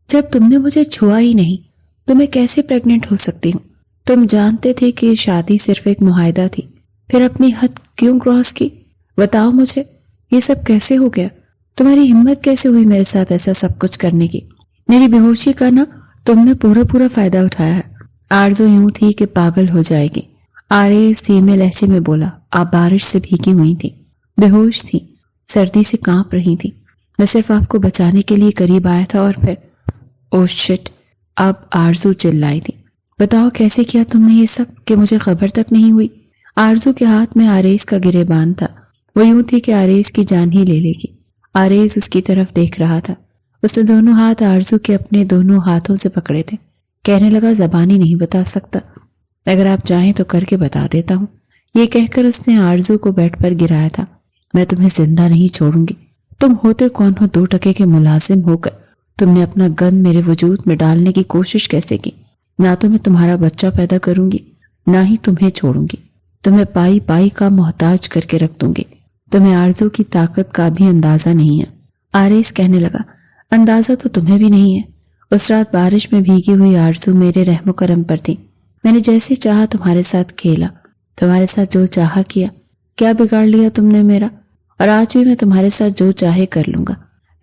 جب تم نے مجھے چھوا ہی نہیں تو میں کیسے پریگننٹ ہو سکتی ہوں؟ تم جانتے تھے کہ شادی صرف ایک معاہدہ تھی، پھر اپنی حد کیوں کراس کی؟ بتاؤ مجھے، یہ سب کیسے ہو گیا؟ تمہاری ہمت کیسے ہوئی میرے ساتھ ایسا سب کچھ کرنے کی؟ میری بے ہوشی کا نا تم نے پورا فائدہ اٹھایا ہے۔ آرزو یوں تھی کہ پاگل ہو جائے گی۔ آریز دھیمے لہجے میں بولا، آپ بارش سے بھیگی ہوئی تھی، بے ہوش تھی، سردی سے کانپ رہی تھی، میں صرف آپ کو بچانے کے لیے قریب آیا تھا اور پھر اوہ شٹ۔ اب آرزو چلائی تھی، بتاؤ کیسے کیا تم نے یہ سب کہ مجھے خبر تک نہیں ہوئی؟ آرزو کے ہاتھ میں آریز کا گریبان تھا، وہ یوں تھی کہ آریز کی جان ہی لے لے گی۔ آریز اس کی طرف دیکھ رہا تھا، اس نے دونوں ہاتھ آرزو کے اپنے دونوں ہاتھوں سے پکڑے تھے۔ کہنے لگا، زبانی نہیں بتا سکتا، اگر آپ چاہیں تو کر کے بتا دیتا ہوں۔ یہ کہہ کر اس نے آرزو کو بیڈ پر گرایا تھا۔ میں تمہیں زندہ نہیں چھوڑوں گی۔ تم ہوتے کون ہو 2 ٹکے کے ملازم ہو کر؟ تم نے اپنا گن میرے وجود میں ڈالنے کی کوشش کیسے کی؟ نہ تو میں تمہارا بچہ پیدا کروں گی، نہ ہی تمہیں چھوڑوں گی۔ تمہیں پائی پائی کا محتاج کر کے رکھ دوں گی۔ تمہیں آرزو کی طاقت کا بھی اندازہ نہیں ہے۔ آریز کہنے لگا، اندازہ تو تمہیں بھی نہیں ہے۔ اس رات بارش میں بھیگی ہوئی آرزو میرے رحم و کرم پر تھی۔ میں نے جیسے چاہا تمہارے ساتھ کھیلا، تمہارے ساتھ جو چاہا کیا۔ کیا بگاڑ لیا تم نے میرا؟ اور آج بھی میں تمہارے ساتھ جو چاہے کر لوں گا۔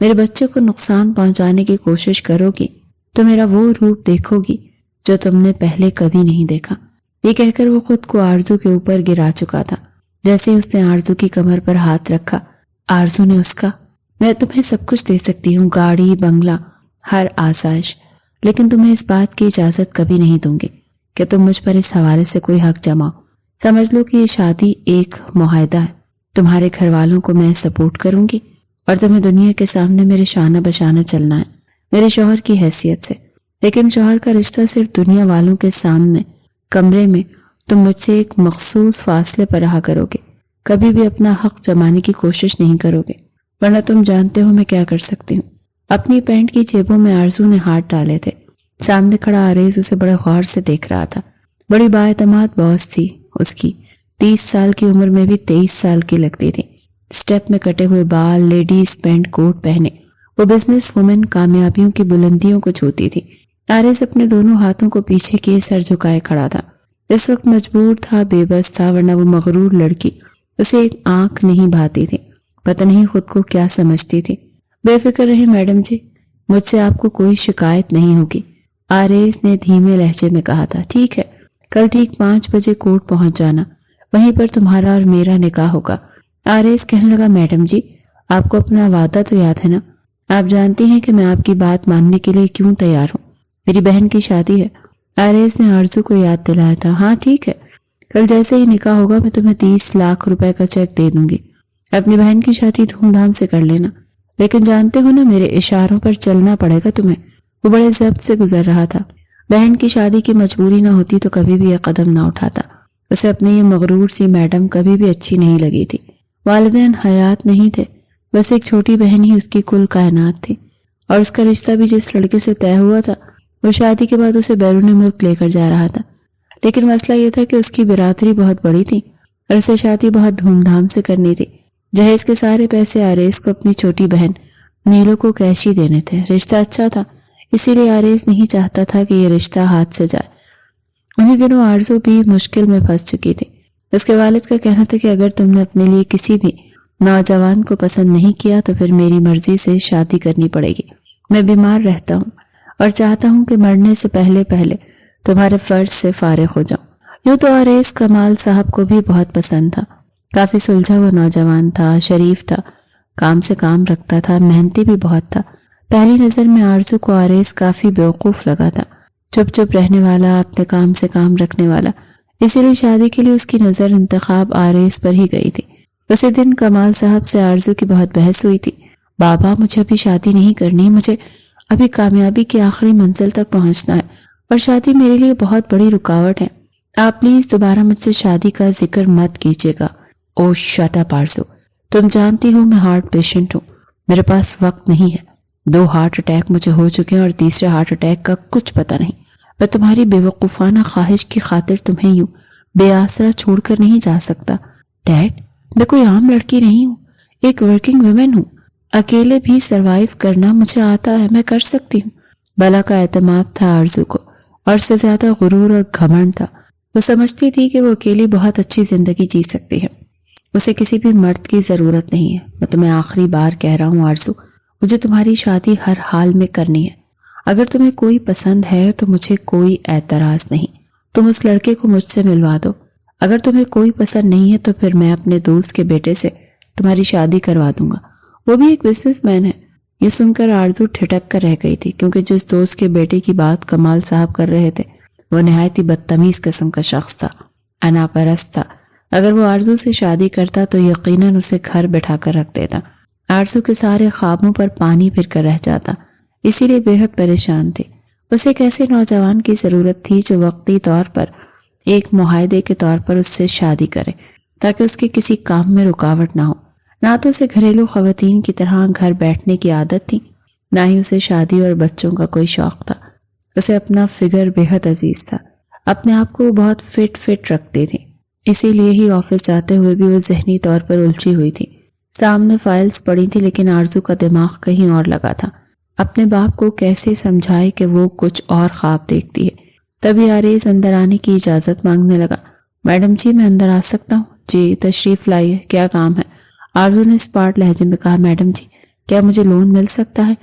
میرے بچے کو نقصان پہنچانے کی کوشش کرو گی تو میرا وہ روپ دیکھو گی جو تم نے پہلے کبھی نہیں دیکھا۔ یہ کہہ کر وہ خود کو آرزو کے اوپر گرا چکا تھا۔ جیسے اس نے آرزو کی کمر پر ہاتھ رکھا، آرزو نے اس کا، میں تمہیں سب کچھ دے سکتی ہوں، گاڑی، بنگلہ، ہر آسائش، لیکن تمہیں اس بات کی اجازت کبھی نہیں دوں گی کہ تم مجھ پر اس حوالے سے کوئی حق جماؤ۔ سمجھ لو کہ یہ شادی ایک معاہدہ ہے۔ تمہارے گھر والوں کو میں سپورٹ کروں گی اور تمہیں دنیا کے سامنے میرے شانہ بشانہ چلنا ہے، میرے شوہر کی حیثیت سے۔ لیکن شوہر کا رشتہ صرف دنیا والوں کے سامنے، کمرے میں تم مجھ سے ایک مخصوص فاصلے پر رہا کرو گے، کبھی بھی اپنا حق جمانے کی کوشش نہیں کرو گے، ورنہ تم جانتے ہو میں کیا کر سکتی ہوں۔ اپنی پینٹ کی جیبوں میں آرزو نے ہاتھ ڈالے تھے۔ سامنے کھڑا آریز اسے بڑے غور سے دیکھ رہا تھا۔ بڑی بااعتماد باس تھی اس کی، 30 سال کی عمر میں بھی 23 سال کی لگتی تھی۔ سٹیپ میں کٹے ہوئے بال، لیڈیز پینٹ کوٹ پہنے، وہ بزنس وومن کامیابیوں کی بلندیوں کو چھوتی تھی۔ آریز اپنے دونوں ہاتھوں کو پیچھے کیے سر جھکائے کھڑا تھا۔ اس وقت مجبور تھا، بے بس تھا، ورنہ وہ مغرور لڑکی اسے ایک آنکھ نہیں بھاتی تھی، پتہ نہیں خود کو کیا سمجھتی تھی۔ بے فکر رہے میڈم جی، مجھ سے آپ کو کوئی شکایت نہیں ہوگی، آریز نے دھیمے لہجے میں کہا تھا۔ ٹھیک ہے، کل ٹھیک 5 بجے کورٹ پہنچ جانا، وہیں پر تمہارا اور میرا نکاح ہوگا۔ آریز کہنے لگا، میڈم جی آپ کو اپنا وعدہ تو یاد ہے نا؟ آپ جانتی ہیں کہ میں آپ کی بات ماننے کے لیے کیوں تیار ہوں۔ میری بہن کی شادی ہے۔ آریز نے آرزو کو یاد دلایا تھا۔ ہاں ٹھیک ہے، کل جیسے ہی نکاح ہوگا میں تمہیں 30 لاکھ روپے کا چیک دے دوں گی، اپنی بہن کی شادی دھوم دھام سے کر لینا، لیکن جانتے ہو نا میرے اشاروں پر چلنا پڑے گا تمہیں۔ وہ بڑے ضبط سے گزر رہا تھا۔ بہن کی شادی کی مجبوری نہ ہوتی تو کبھی بھی یہ قدم نہ اٹھاتا۔ اسے اپنی یہ مغرور سی میڈم کبھی بھی اچھی نہیں لگی تھی۔ والدین حیات نہیں تھے، بس ایک چھوٹی بہن ہی اس کی کل کائنات تھی، اور اس کا رشتہ بھی جس لڑکے سے طے ہوا تھا وہ شادی کے بعد اسے بیرون ملک لے کر جا رہا تھا۔ لیکن مسئلہ یہ تھا کہ اس کی برادری بہت بڑی تھی اور اسے شادی بہت دھوم دھام سے کرنی تھی۔ جہیز کے سارے پیسے آریز کو اپنی چھوٹی بہن نیلو کو کیش ہی دینے تھے۔ رشتہ اچھا تھا، اسی لیے آریز نہیں چاہتا تھا کہ یہ رشتہ ہاتھ سے جائے۔ انہی دنوں آرزو بھی مشکل میں پھنس چکی تھی۔ اس کے والد کا کہنا تھا کہ اگر تم نے اپنے لیے کسی بھی نوجوان کو پسند نہیں کیا تو پھر میری مرضی سے شادی کرنی پڑے گی۔ میں بیمار رہتا ہوں اور چاہتا ہوں کہ مرنے سے پہلے تمہارے فرض سے فارغ ہو جاؤں۔ یوں تو آریز کمال صاحب کو بھی بہت پسند تھا، کافی سلجھا ہوا نوجوان تھا، شریف تھا، کام سے کام رکھتا تھا، محنتی بھی بہت تھا۔ پہلی نظر میں آرزو کو آریز کافی بیوقوف لگا تھا، چپ چپ رہنے والا، اپنے کام سے کام رکھنے والا، اسی لیے شادی کے لیے اس کی نظر انتخاب آریز پر ہی گئی تھی۔ اسی دن کمال صاحب سے آرزو کی بہت بحث ہوئی تھی۔ بابا مجھے ابھی شادی نہیں کرنی، مجھے ابھی کامیابی کی آخری منزل تک پہنچنا ہے اور شادی میرے لیے بہت بڑی رکاوٹ ہے، آپ پلیز دوبارہ مجھ سے شادی کا ذکر مت کیجیے گا۔ او شٹ اپ آرزو، تم جانتی ہو میں ہارٹ پیشنٹ ہوں، میرے پاس وقت نہیں ہے، 2 ہارٹ اٹیک مجھے ہو چکے ہیں اور تیسرے ہارٹ اٹیک کا کچھ پتہ نہیں۔ میں تمہاری بے وقوفانہ خواہش کی خاطر تمہیں یوں بے آسرا چھوڑ کر نہیں جا سکتا۔ ڈیڈ، میں کوئی عام لڑکی نہیں ہوں، ایک ورکنگ ویمن ہوں، اکیلے بھی سروائیو کرنا مجھے آتا ہے، میں کر سکتی ہوں۔ بلا کا اعتماد تھا آرزو کو، اور سے زیادہ غرور اور گھمنڈ تھا۔ وہ سمجھتی تھی کہ وہ اکیلی بہت اچھی زندگی جی سکتی ہے، اسے کسی بھی مرد کی ضرورت نہیں ہے۔ میں تمہیں آخری بار کہہ رہا ہوں آرزو، مجھے تمہاری شادی ہر حال میں کرنی ہے۔ اگر تمہیں کوئی پسند ہے تو مجھے کوئی اعتراض نہیں، تم اس لڑکے کو مجھ سے ملوا دو۔ اگر تمہیں کوئی پسند نہیں ہے تو پھر میں اپنے دوست کے بیٹے سے تمہاری شادی کروا دوں گا، وہ بھی ایک بزنس مین ہے۔ یہ سن کر آرزو ٹھٹک کر رہ گئی تھی، کیونکہ جس دوست کے بیٹے کی بات کمال صاحب کر رہے تھے وہ نہایت ہی بدتمیز قسم کا شخص تھا، انا پرست تھا۔ اگر وہ آرزو سے شادی کرتا تو یقیناً اسے گھر بٹھا کر رکھ دیتا۔ آرزو کے سارے خوابوں پر پانی پھر کر رہ جاتا، اسی لیے بے حد پریشان تھی۔ اسے ایک ایسے نوجوان کی ضرورت تھی جو وقتی طور پر ایک معاہدے کے طور پر اس سے شادی کرے، تاکہ اس کے کسی کام میں رکاوٹ نہ ہو۔ نہ تو اسے گھریلو خواتین کی طرح گھر بیٹھنے کی عادت تھی، نہ ہی اسے شادی اور بچوں کا کوئی شوق تھا۔ اسے اپنا فگر بے حد عزیز تھا، اپنے آپ کو وہ بہت فٹ رکھتی تھی، اسی لیے ہی آفس جاتے ہوئے بھی وہ ذہنی طور پر الجھی ہوئی تھی۔ سامنے فائلز پڑی تھی لیکن آرزو کا دماغ کہیں اور لگا تھا۔ اپنے باپ کو کیسے سمجھائے کہ وہ کچھ اور خواب دیکھتی ہے۔ تبھی آریز اندر آنے کی اجازت مانگنے لگا۔ میڈم جی، میں اندر آ سکتا ہوں؟ جی تشریف لائیے، کیا کام ہے؟ آرزو نے اسپاٹ لہجے میں کہا، میڈم جی کیا مجھے لون مل سکتا ہے؟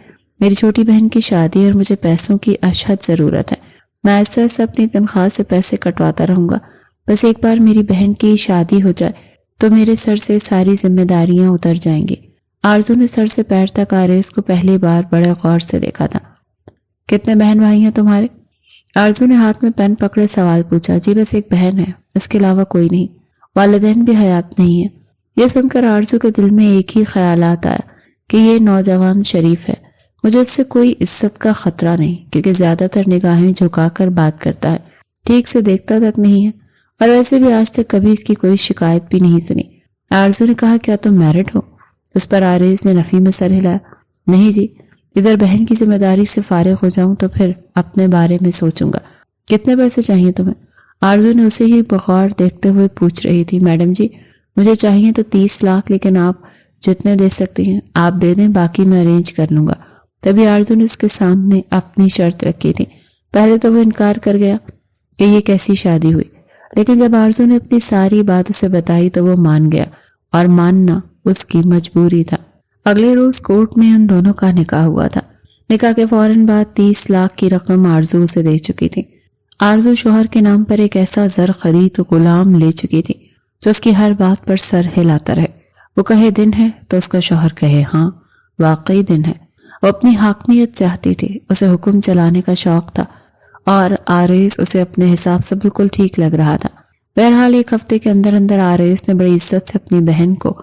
میری چھوٹی بہن کی شادی ہے اور مجھے پیسوں کی اشد ضرورت ہے۔ میں آہستہ آہستہ اپنی تنخواہ سے پیسے کٹواتا رہوں گا، بس ایک بار میری بہن کی شادی ہو جائے تو میرے سر سے ساری ذمہ داریاں اتر جائیں گی۔ آرزو نے سر سے پیر تک آریز کو پہلی بار بڑے غور سے دیکھا تھا۔ کتنے بہن بھائی ہیں تمہارے؟ آرزو نے ہاتھ میں پین پکڑے سوال پوچھا۔ جی بس ایک بہن ہے، اس کے علاوہ کوئی نہیں، والدین بھی حیات نہیں ہے۔ یہ سن کر آرزو کے دل میں ایک ہی خیالات آیا کہ یہ نوجوان شریف ہے، مجھے اس سے کوئی عزت کا خطرہ نہیں، کیونکہ زیادہ تر نگاہیں جھکا کر بات کرتا ہے، ٹھیک سے دیکھتا تک نہیں ہے، اور ویسے بھی آج تک کبھی اس کی کوئی شکایت بھی نہیں سنی۔ آرزو نے کہا، کیا تم میرڈ ہو؟ اس پر آریز نے نفی میں سر ہلایا۔ نہیں جی، ادھر بہن کی ذمہ داری سے فارغ ہو جاؤں تو پھر اپنے بارے میں سوچوں گا۔ کتنے پیسے چاہیے تمہیں؟ آرزو نے اسے ہی بغور دیکھتے ہوئے پوچھ رہی تھی۔ میڈم جی مجھے چاہیے تو 30 لاکھ، لیکن آپ جتنے دے سکتی ہیں آپ دے دیں، باقی میں ارینج کر لوں گا۔ تبھی آرزو نے اس کے سامنے اپنی شرط رکھی تھی۔ پہلے تو وہ انکار کر گیا کہ یہ کیسی شادی ہوئی، لیکن جب آرزو نے اپنی ساری بات اسے بتائی تو وہ مان گیا، اور ماننا اس کی مجبوری تھا۔ اگلے روز کورٹ میں ان دونوں کا نکاح ہوا تھا۔ نکاح کے فوراً بعد 30 لاکھ کی رقم آرزو اسے دے چکی تھی۔ آرزو شوہر کے نام پر ایک ایسا زر خرید غلام لے چکی تھی جو اس کی ہر بات پر سر ہلاتا رہے۔ وہ کہے دن ہے تو اس کا شوہر کہے ہاں واقعی دن ہے۔ وہ اپنی حاکمیت چاہتی تھی، اسے حکم چلانے کا شوق تھا، اور آریز اسے اپنے حساب سے بالکل ٹھیک لگ رہا تھا۔ بہرحال ایک ہفتے کے اندر اندر آریز نے بڑی عزت سے اپنی بہن کو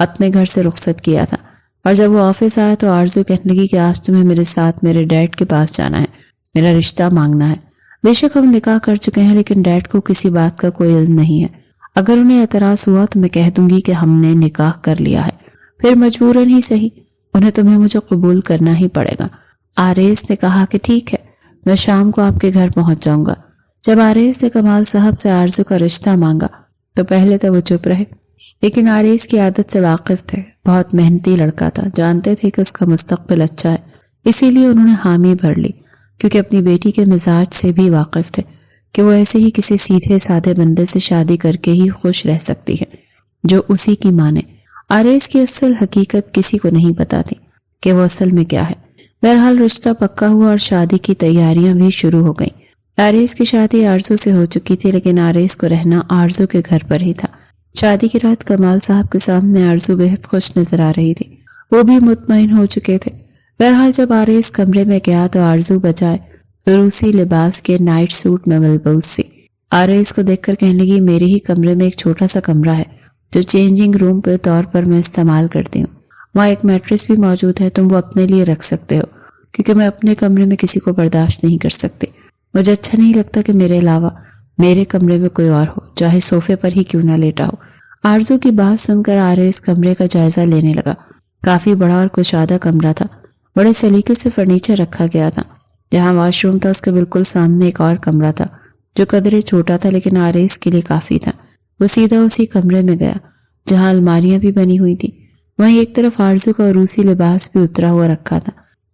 اپنے گھر سے رخصت کیا تھا، اور جب وہ آفس آیا تو آرزو کہنے لگی کہ آج تمہیں میرے ساتھ میرے ڈیڈ کے پاس جانا ہے، میرا رشتہ مانگنا ہے۔ بے شک ہم نکاح کر چکے ہیں، لیکن ڈیڈ کو کسی بات کا کوئی علم نہیں ہے۔ اگر انہیں اعتراض ہوا تو میں کہہ دوں گی کہ ہم نے نکاح کر لیا ہے، پھر مجبوراً ہی صحیح انہیں تمہیں مجھے قبول کرنا ہی پڑے گا۔ آریز نے کہا کہ ٹھیک ہے، میں شام کو آپ کے گھر پہنچ جاؤں گا۔ جب آریز نے کمال صاحب سے آرزو کا رشتہ مانگا تو پہلے تو وہ چپ رہے، لیکن آریز کی عادت سے واقف تھے، بہت محنتی لڑکا تھا، جانتے تھے کہ اس کا مستقبل اچھا ہے، اسی لیے انہوں نے حامی بھر لی، کیونکہ اپنی بیٹی کے مزاج سے بھی واقف تھے کہ وہ ایسے ہی کسی سیدھے سادے بندے سے شادی کر کے ہی خوش رہ سکتی ہے جو اسی کی مانے۔ آریز کی اصل حقیقت کسی کو نہیں پتا تھی کہ وہ اصل میں کیا ہے۔ بہرحال رشتہ پکا ہوا اور شادی کی تیاریاں بھی شروع ہو گئیں۔ آریز کی شادی آرزو سے ہو چکی تھی، لیکن آریز کو رہنا آرزو کے گھر پر ہی تھا۔ شادی کی رات کمال صاحب کے سامنے آرزو بہت خوش نظر آ رہی تھی، وہ بھی مطمئن ہو چکے تھے۔ بہرحال جب آریز کمرے میں گیا تو آرزو بجائے روسی لباس کے نائٹ سوٹ میں ملبوس سی۔ آریز کو دیکھ کر کہنے لگی، میرے ہی کمرے میں ایک چھوٹا سا کمرہ ہے جو چینجنگ روم کے طور پر میں استعمال کرتی ہوں، وہاں ایک میٹرس بھی موجود ہے، تم وہ اپنے لیے رکھ سکتے ہو، کیونکہ میں اپنے کمرے میں کسی کو برداشت نہیں کر سکتی۔ مجھے اچھا نہیں لگتا کہ میرے علاوہ میرے کمرے میں کوئی اور ہو، چاہے صوفے پر ہی کیوں نہ لیٹا ہو۔ آرزو کی بات سن کر آریز کمرے کا جائزہ لینے لگا۔ کافی بڑا اور کشادہ کمرہ تھا، بڑے سلیقے سے فرنیچر رکھا گیا تھا۔ جہاں واش روم تھا اس کے بالکل سامنے ایک اور کمرہ تھا جو قدرے چھوٹا تھا لیکن آریز کے لیے کافی تھا۔ وہ سیدھا اسی کمرے میں گیا جہاں الماریاں بھی بنی ہوئی تھی، وہیں ایک طرف آرزو کا روسی لباس بھی اترا ہوا رکھا تھا۔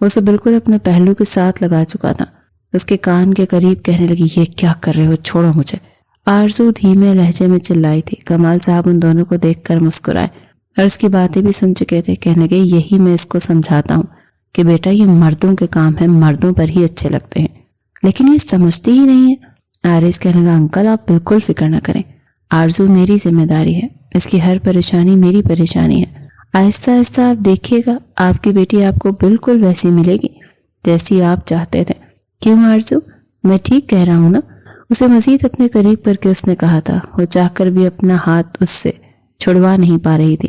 وہ اسے بالکل اپنے پہلو کے ساتھ لگا چکا تھا۔ اس کے کان کے قریب کہنے لگی، یہ کیا کر رہے ہو، چھوڑو مجھے۔ آرزو دھیمے لہجے میں چلائی تھی۔ کمال صاحب ان دونوں کو دیکھ کر مسکرائے اور اس کی باتیں بھی سن چکے تھے۔ کہنے لگے، یہی میں اس کو سمجھاتا ہوں کہ بیٹا یہ مردوں کے کام ہیں، مردوں پر ہی اچھے لگتے ہیں، لیکن یہ سمجھتی ہی نہیں ہے۔ آرز کہنے لگا، انکل آپ بالکل فکر نہ کریں، آرزو میری ذمہ داری ہے، اس کی ہر پریشانی میری پریشانی ہے۔ آہستہ آہستہ آپ دیکھیے گا، آپ کی بیٹی آپ کو بالکل ویسی ملے گی جیسی آپ چاہتے تھے۔ کیوں آرزو، میں ٹھیک کہہ رہا ہوں نا؟ اسے مزید اپنے قریب کر کے اس نے کہا تھا۔ وہ چاہ کر بھی اپنا ہاتھ اس سے چھڑوا نہیں پا رہی تھی،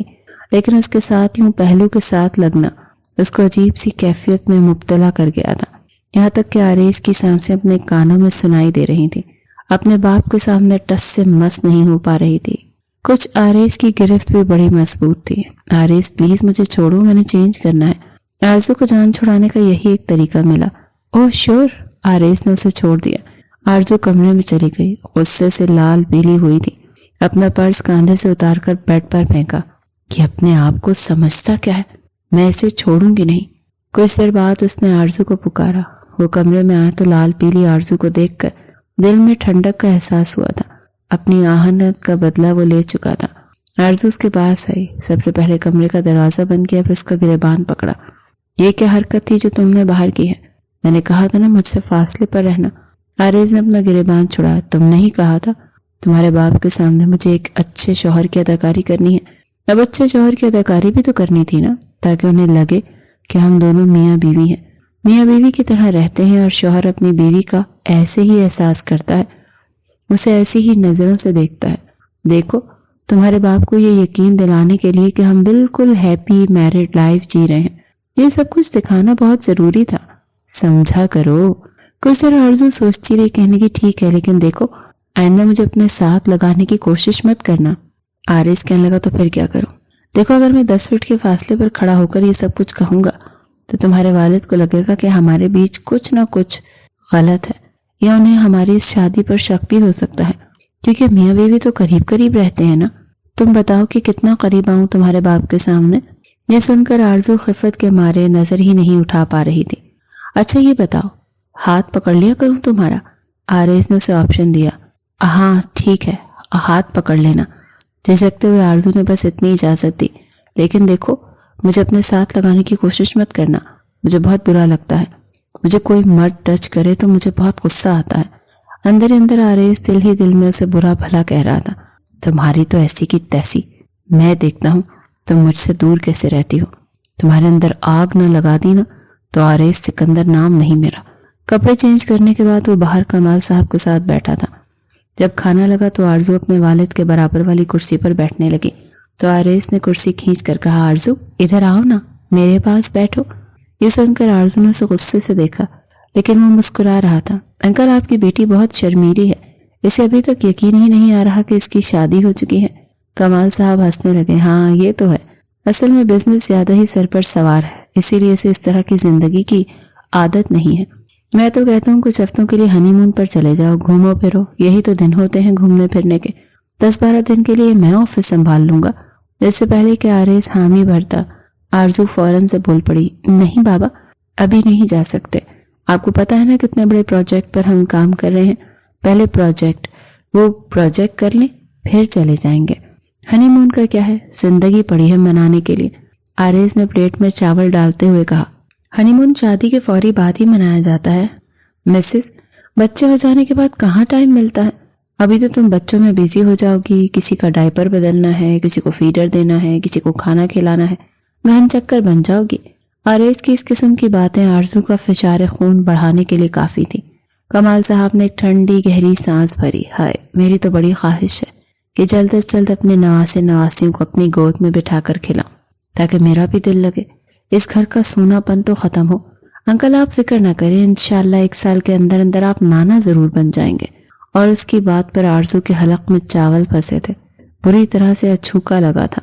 لیکن اس کے ساتھ یوں پہلو کے ساتھ لگنا اس کو عجیب سی کیفیت میں مبتلا کر گیا تھا، یہاں تک کہ آریز کی سانسیں اپنے کانوں میں سنائی دے رہی تھی۔ اپنے باپ کے سامنے ٹس سے مس نہیں ہو پا رہی تھی۔ کچھ آریز کی گرفت بھی بڑی مضبوط تھی۔ آریز پلیز مجھے چھوڑو، میں نے چینج کرنا ہے۔ آرزو کو جان چھڑانے کا یہی ایک طریقہ ملا۔ اوہ شور، آریز نے اسے چھوڑ دیا۔ آرزو کمرے میں چلی گئی، غصے سے لال پیلی ہوئی تھی۔ اپنا پرس کاندھے سے اتار کر بیڈ پر پھینکا کہ اپنے آپ کو سمجھتا کیا ہے، میں اسے چھوڑوں گی نہیں۔ کچھ دیر بعد اس نے آرزو کو پکارا۔ وہ کمرے میں آیا تو لال پیلی آرزو کو دیکھ کر دل میں ٹھنڈک کا احساس ہوا تھا۔ اپنی آہنت کا بدلہ وہ لے چکا تھا۔ آرزو اس کے پاس آئی، سب سے پہلے کمرے کا دروازہ بند کیا، پھر اس کا گریبان پکڑا۔ یہ کیا حرکت تھی جو تم نے باہر کی ہے؟ میں نے کہا تھا نا مجھ سے فاصلے پر رہنا۔ آریز نے اپنا گریبان چھڑایا۔ تم نے ہی کہا تھا تمہارے باپ کے سامنے مجھے ایک اچھے شوہر کی اداکاری کرنی ہے۔ اب اچھے شوہر کی اداکاری بھی تو کرنی تھی نا، تاکہ انہیں لگے کہ ہم دونوں میاں بیوی ہیں، میاں بیوی کی طرح رہتے ہیں، اور شوہر اپنی بیوی کا ایسے ہی احساس کرتا ہے، اسے ایسی ہی نظروں سے دیکھتا ہے۔ دیکھو تمہارے باپ کو یہ یقین دلانے کے لیے کہ ہم بالکل ہیپی میرڈ لائف جی رہے ہیں، یہ سب کچھ دکھانا بہت ضروری تھا، سمجھا کرو۔ کچھ دیر آرزو سوچتی رہی، کہنے کی ٹھیک ہے، لیکن دیکھو آئندہ مجھے اپنے ساتھ لگانے کی کوشش مت کرنا۔ آرز کہنے لگا، تو پھر کیا کروں؟ دیکھو اگر میں 10 فٹ کے فاصلے پر کھڑا ہو کر یہ سب کچھ کہوں گا تو تمہارے والد کو لگے گا کہ ہمارے بیچ کچھ نہ کچھ غلط ہے، یا انہیں ہماری اس شادی پر شک بھی ہو سکتا ہے، کیونکہ میاں بیوی تو قریب قریب رہتے ہیں نا۔ تم بتاؤ کہ کتنا قریب آؤں تمہارے باپ کے سامنے؟ یہ سن کر آرزو خفت کے مارے نظر ہی نہیں اٹھا پا رہی تھی۔ اچھا یہ بتاؤ، ہاتھ پکڑ لیا کروں تمہارا؟ آریز نے اسے آپشن دیا۔ ہاں ٹھیک ہے، ہاتھ پکڑ لینا۔ جھجکتے ہوئے آرزو نے بس اتنی اجازت دی، لیکن دیکھو مجھے اپنے ساتھ لگانے کی کوشش مت کرنا، مجھے بہت برا لگتا ہے، مجھے کوئی مرد ٹچ کرے تو مجھے بہت غصہ آتا ہے۔ اندر اندر آریز دل ہی دل میں اسے برا بھلا کہہ رہا تھا، تمہاری تو ایسی کی تیسی، میں دیکھتا ہوں تم مجھ سے دور کیسے رہتی ہو، تمہارے اندر آگ نہ لگا دی نا تو آریز سکندر نام نہیں میرا۔ کپڑے چینج کرنے کے بعد وہ باہر کمال صاحب کے ساتھ بیٹھا تھا۔ جب کھانا لگا تو آرزو اپنے والد کے برابر والی کرسی پر بیٹھنے لگی تو آریز نے کرسی کھینچ کر کہا، آرزو ادھر آؤ نا، میرے پاس بیٹھو۔ یہ سن کر آرزو نے اسے غصے سے دیکھا، لیکن وہ مسکرا رہا تھا۔ انکل آپ کی بیٹی بہت شرمیلی ہے، اسے ابھی تک یقین ہی نہیں آ رہا کہ اس کی شادی ہو چکی ہے۔ کمال صاحب ہنسنے لگے، ہاں یہ تو ہے، اصل میں بزنس زیادہ ہی سر پر سوار ہے، اسی لیے اسے اس طرح کی زندگی کی عادت نہیں ہے۔ میں تو کہتا ہوں کچھ ہفتوں کے لیے ہنی مون پر چلے جاؤ، گھومو پھرو، یہی تو دن ہوتے ہیں گھومنے پھرنے کے۔ 10-12 دن کے لیے میں آفس سنبھال لوں گا۔ اس سے پہلے کہ آریز حامی بھرتا، آرزو فوراً سے بول پڑی، نہیں بابا ابھی نہیں جا سکتے، آپ کو پتہ ہے نا کتنے بڑے پروجیکٹ پر ہم کام کر رہے ہیں، پہلے وہ پروجیکٹ کر لیں پھر چلے جائیں گے۔ ہنی مون کا کیا ہے، زندگی پڑی ہے منانے کے لیے۔ آریز نے پلیٹ میں چاول ڈالتے ہوئے کہا، ہنی مون شادی کے فوری بعد ہی منایا جاتا ہے مسز، بچے ہو جانے کے بعد کہاں ٹائم ملتا ہے، ابھی تو تم بچوں میں بیزی ہو جاؤ گی، کسی کا ڈائپر بدلنا ہے، کسی کو فیڈر دینا ہے، کسی کو کھانا کھلانا ہے، گھن چکر بن جاؤ گی۔ آریز کی اس قسم کی باتیں آرزو کا فشار خون بڑھانے کے لیے کافی تھی۔ کمال صاحب نے ایک ٹھنڈی گہری سانس بھری، ہائے میری تو بڑی خواہش ہے کہ جلد از جلد اپنے نواسیوں کو اپنی گود میں بٹھا کر کھلاؤں تاکہ میرا بھی دل لگے، اس گھر کا سونا پن تو ختم ہو۔ انکل آپ فکر نہ کریں، انشاءاللہ 1 سال کے اندر اندر آپ نانا ضرور بن جائیں گے۔ اور اس کی بات پر آرزو کے حلق میں چاول پھنسے تھے، بری طرح سے اچھوکا لگا تھا۔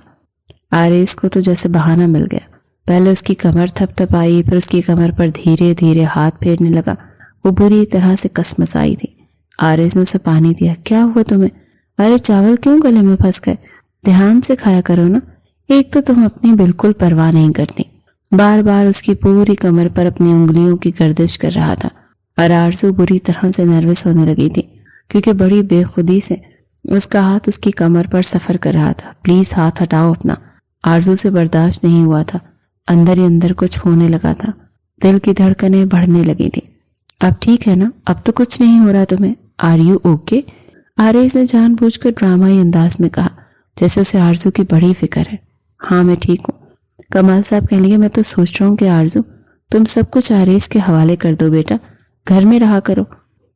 آریز کو تو جیسے بہانہ مل گیا، پہلے اس کی کمر تھپ تھپ آئی، پھر اس کی کمر پر دھیرے دھیرے ہاتھ پھیرنے لگا، وہ بری طرح سے کسمسائی تھی۔ آریز نے اسے پانی دیا، کیا ہوا تمہیں؟ ارے چاول کیوں گلے میں پھنس گئے؟ دھیان سے کھایا کرو نا، ایک تو تم اپنی بالکل پرواہ نہیں کرتی، بار بار اس کی پوری کمر پر اپنی انگلیوں کی گردش کر رہا تھا اور آرزو بری طرح سے نروس ہونے لگی تھی کیونکہ بڑی بے خودی سے اس کا ہاتھ اس کی کمر پر سفر کر رہا تھا۔ پلیز ہاتھ ہٹاؤ اپنا۔ آرزو سے برداشت نہیں ہوا تھا، اندر ہی اندر کچھ ہونے لگا تھا، دل کی دھڑکنیں بڑھنے لگی تھی۔ اب ٹھیک ہے نا؟ اب تو کچھ نہیں ہو رہا تمہیں؟ Are you okay? آریز نے جان بوجھ کر ڈرامائی انداز میں کہا جیسے اسے آرزو کی بڑی فکر ہے۔ ہاں میں ٹھیک ہوں۔ کمال صاحب کہنے لگے میں تو سوچ رہا ہوں کہ آرزو تم سب کچھ آریز کے حوالے کر دو بیٹا، گھر میں رہا کرو،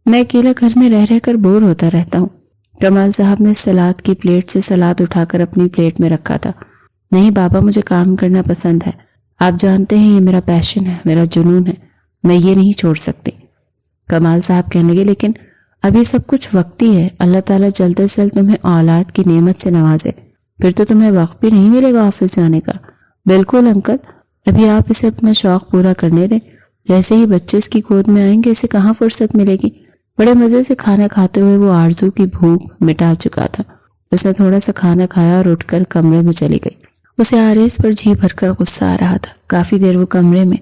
میں اکیلا گھر میں رہ کر بور ہوتا رہتا ہوں۔ کمال صاحب نے سلاد کی پلیٹ سے سلاد اٹھا کر اپنی پلیٹ میں رکھا تھا۔ نہیں بابا، مجھے کام کرنا پسند ہے، آپ جانتے ہیں یہ میرا پیشن ہے، میرا جنون ہے، میں یہ نہیں چھوڑ سکتی۔ کمال صاحب کہنے لگے لیکن ابھی سب کچھ وقتی ہے، اللہ تعالیٰ جلد از جلد تمہیں اولاد کی نعمت سے نوازے، پھر تو تمہیں وقت بھی نہیں ملے گا آفس جانے کا۔ بالکل انکل، ابھی آپ اسے اپنا شوق پورا کرنے دیں، جیسے ہی بچے اس کی گود میں آئیں گے اسے کہاں فرصت ملے گی۔ بڑے مزے سے کھانا کھاتے ہوئے وہ آرزو کی بھوک مٹا چکا تھا۔ اس نے تھوڑا سا کھانا کھایا اور اٹھ کر کمرے میں چلی گئی۔ اسے آریز پر جی بھر کر غصہ آ رہا تھا۔ کافی دیر وہ کمرے میں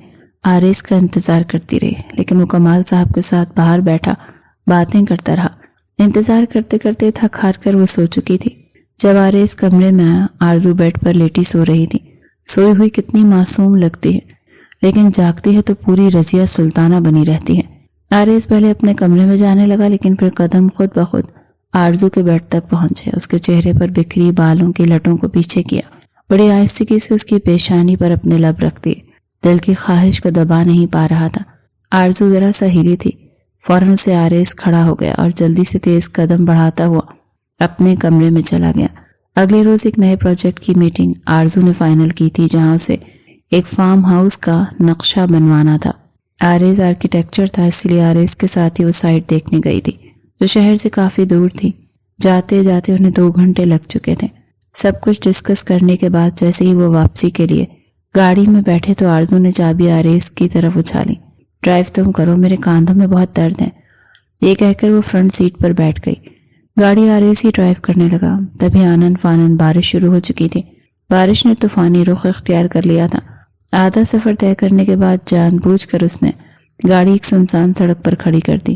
آریز کا انتظار کرتی رہی، لیکن وہ کمال صاحب کے ساتھ باہر بیٹھا باتیں کرتا رہا۔ انتظار کرتے کرتے تھک ہار کر وہ سو چکی تھی۔ جب آریز کمرے میں آیا، آرزو بیڈ پر لیٹی سو رہی تھی۔ سوئی ہوئی کتنی معصوم لگتی ہے، لیکن جاگتی ہے تو پوری رضیہ سلطانہ بنی رہتی ہے۔ آریز پہلے اپنے کمرے میں جانے لگا، لیکن پھر قدم خود بخود آرزو کے بیڈ تک پہنچے۔ اس کے چہرے پر بکھری بالوں کی لٹوں کو پیچھے کیا، بڑی آہستگی سے اس کی پیشانی پر اپنے لب رکھ دیے۔ دل کی خواہش کو دبا نہیں پا رہا تھا۔ آرزو ذرا سا ہلی تھی، فوراً سے آریز کھڑا ہو گیا اور جلدی سے تیز قدم بڑھاتا ہوا اپنے کمرے میں چلا گیا۔ اگلے روز ایک نئے پروجیکٹ کی میٹنگ آرزو نے فائنل کی تھی، جہاں اسے ایک فارم ہاؤس کا نقشہ بنوانا تھا۔ آریز آرکیٹیکچر تھا، اس لیے آریز کے ساتھ ہی وہ سائٹ دیکھنے گئی تھی جو شہر سے کافی دور تھی۔ جاتے جاتے انہیں 2 گھنٹے لگ چکے تھے۔ سب کچھ ڈسکس کرنے کے بعد جیسے ہی وہ واپسی کے لیے گاڑی میں بیٹھے تو آرزو نے چابی آریز کی طرف اچھالی۔ ڈرائیو تم کرو، میرے کاندھوں میں بہت درد ہے، یہ کہہ کر وہ فرنٹ سیٹ پر بیٹھ گئی۔ گاڑی آریز ہی ڈرائیو کرنے لگا، تبھی آنن فانن بارش شروع ہو چکی تھی۔ بارش نے طوفانی رخ اختیار کر لیا تھا۔ آدھا سفر طے کرنے کے بعد جان بوجھ کر اس نے گاڑی ایک سنسان سڑک پر کھڑی کر دی۔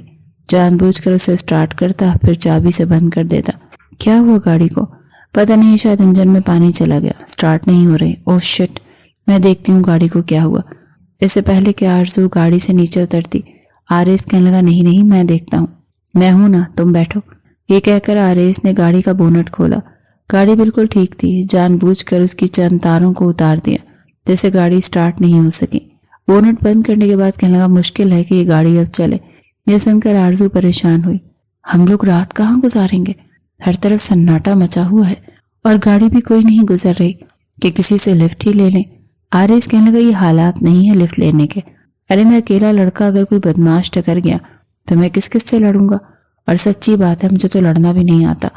جان بوجھ کر اسے سٹارٹ کرتا، پھر چابی سے بند کر دیتا۔ کیا ہوا گاڑی کو؟ پتہ نہیں، شاید انجن میں پانی چلا گیا، سٹارٹ نہیں ہو رہی۔ اوہ شٹ، میں دیکھتی ہوں گاڑی کو کیا ہوا۔ اس سے پہلے کہ آرزو گاڑی سے نیچے اترتی، آریز کہنے لگا نہیں نہیں میں دیکھتا ہوں، میں ہوں نا، تم بیٹھو۔ یہ کہہ کر آریز نے گاڑی کا بونٹ کھولا۔ گاڑی بالکل ٹھیک تھی، جان بوجھ کر اس کی چند تاروں کو اتار دیا جیسے گاڑی سٹارٹ نہیں ہو سکی۔ بونٹ بند کرنے کے بعد کہنے لگا مشکل ہے کہ یہ گاڑی اب چلے۔ یہ سن کر آرزو پریشان ہوئی، ہم لوگ رات کہاں گزاریں گے؟ ہر طرف سناٹا مچا ہوا ہے اور گاڑی بھی کوئی نہیں گزر رہی کہ کسی سے لفٹ ہی لے لیں۔ آریز کہنے لگا یہ حالات نہیں ہے لفٹ لینے کے، ارے میں اکیلا لڑکا اگر کوئی بدماش ٹکر گیا تو میں کس سے لڑوں گا، اور سچی بات ہے مجھے تو لڑنا بھی نہیں آتا۔